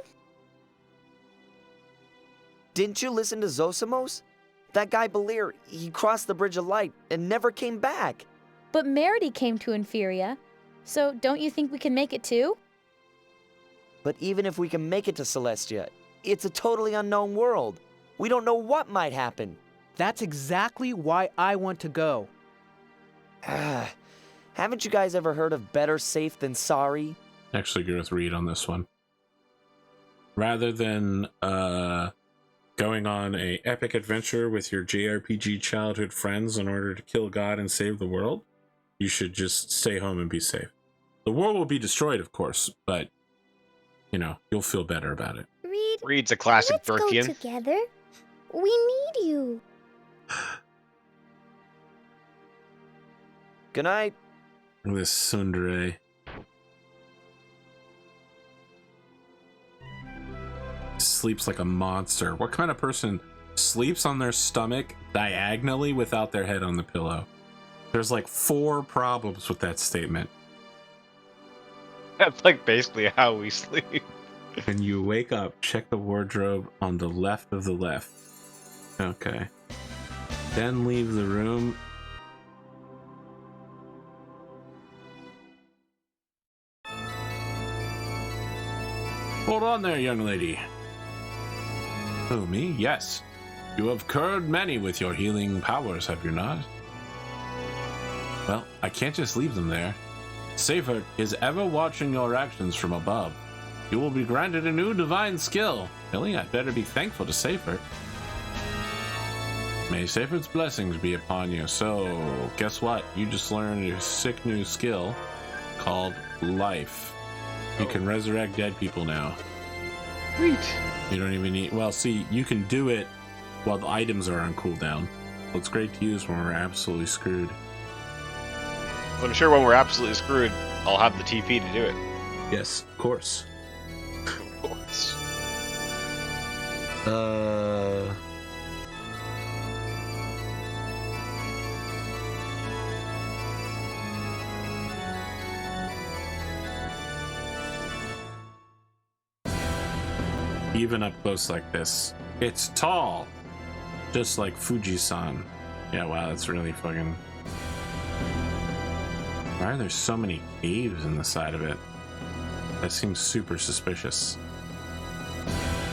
Didn't you listen to Zosimos? That guy Balir, he crossed the Bridge of Light and never came back. But Merity came to Inferia, so don't you think we can make it too? But even if we can make it to Celestia, it's a totally unknown world. We don't know what might happen. That's exactly why I want to go. Haven't you guys ever heard of better safe than sorry? Actually agree with Reed on this one. Rather than going on a epic adventure with your JRPG childhood friends in order to kill God and save the world, you should just stay home and be safe. The world will be destroyed, of course, but, you know, you'll feel better about it. Reed, Reed's a classic let's go Burkian. together. We need you. Good night. This tsundere. Sleeps like a monster. What kind of person sleeps on their stomach diagonally without their head on the pillow? There's like 4 problems with that statement. That's like basically how we sleep. When you wake up, check the wardrobe on the left of the left. Okay. Then leave the room. Hold on there, young lady. Who, me? Yes. You have cured many with your healing powers, have you not? Well, I can't just leave them there. Seifert is ever watching your actions from above. You will be granted a new divine skill. Really, I'd better be thankful to Seifert. May Seifert's blessings be upon you. So, guess what? You just learned a sick new skill called Life. You can resurrect dead people now. Sweet. You don't even need... Well, see, you can do it while the items are on cooldown. So it's great to use when we're absolutely screwed. I'm sure when we're absolutely screwed, I'll have the TP to do it. Yes, of course. Of course. Even up close like this, it's tall, just like Fuji-san. Yeah, wow, that's really fucking... Why are there so many caves in the side of it? That seems super suspicious.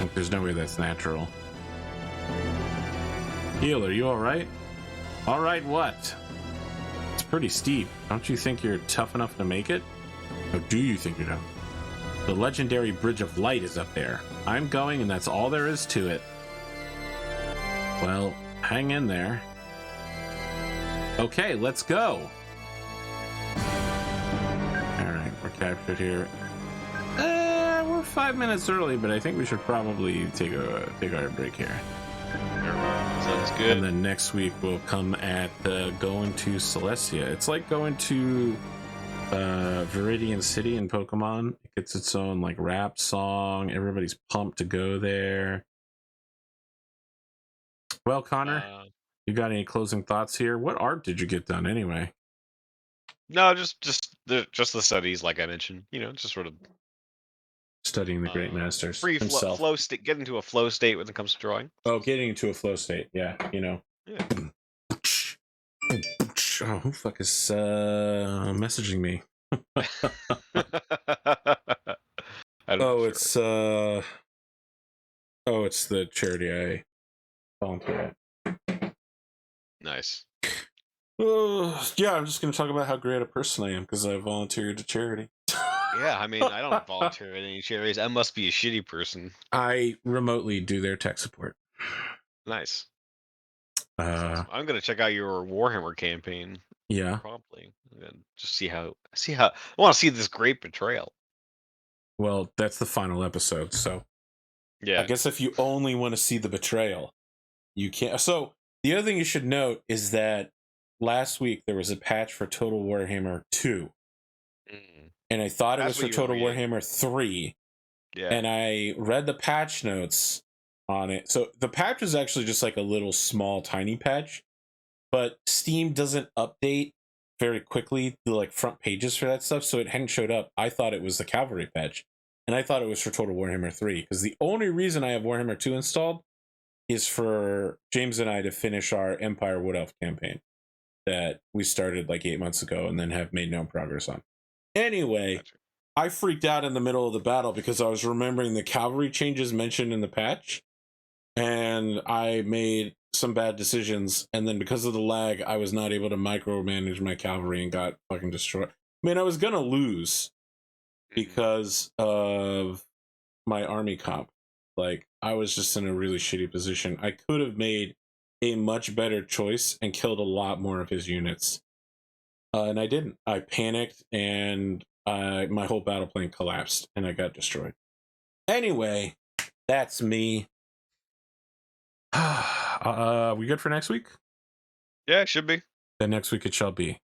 Like, there's no way that's natural. Heel, are you alright? Alright what? It's pretty steep. Don't you think you're tough enough to make it? Or do you think you're tough? The legendary Bridge of Light is up there. I'm going, and that's all there is to it. Well, hang in there. Okay, let's go. Alright, we're captured here. We're 5 minutes early, but I think we should probably take our break here. Sounds good. And then next week we'll come at going to Celestia. It's like going to Viridian City in Pokemon. It gets its own like rap song. Everybody's pumped to go there. Well, Connor, you got any closing thoughts here? What art did you get done anyway? No, just the studies, like I mentioned. You know, just sort of Studying the great masters free himself. flow state, get into a flow state when it comes to drawing. Oh, getting into a flow state. Yeah, you know. Yeah. Oh, who fuck is messaging me? It's the charity I volunteer at. Nice. Yeah, I'm just going to talk about how great a person I am because I volunteered to charity. Yeah, I mean, I don't volunteer at any charities. I must be a shitty person. I remotely do their tech support. Nice. I'm gonna check out your Warhammer campaign. Yeah. Promptly. And just see how. I want to see this great betrayal. Well, that's the final episode, so yeah. I guess if you only want to see the betrayal, you can't. So the other thing you should note is that last week there was a patch for Total Warhammer 2. And I thought it was for Total Warhammer 3. Yeah. And I read the patch notes on it. So the patch was actually just like a little small tiny patch, but Steam doesn't update very quickly the like front pages for that stuff, so it hadn't showed up. I thought it was the Cavalry patch, and I thought it was for Total Warhammer 3, because the only reason I have Warhammer 2 installed is for James and I to finish our Empire Wood Elf campaign that we started like 8 months ago and then have made no progress on. Anyway, gotcha. I freaked out in the middle of the battle because I was remembering the cavalry changes mentioned in the patch, and I made some bad decisions, and then because of the lag, I was not able to micromanage my cavalry and got fucking destroyed. I mean, I was gonna lose because of my army comp. Like, I was just in a really shitty position. I could have made a much better choice and killed a lot more of his units. And I didn't. I panicked, and my whole battle plan collapsed, and I got destroyed. Anyway, that's me. We good for next week? Yeah, it should be. Then next week it shall be.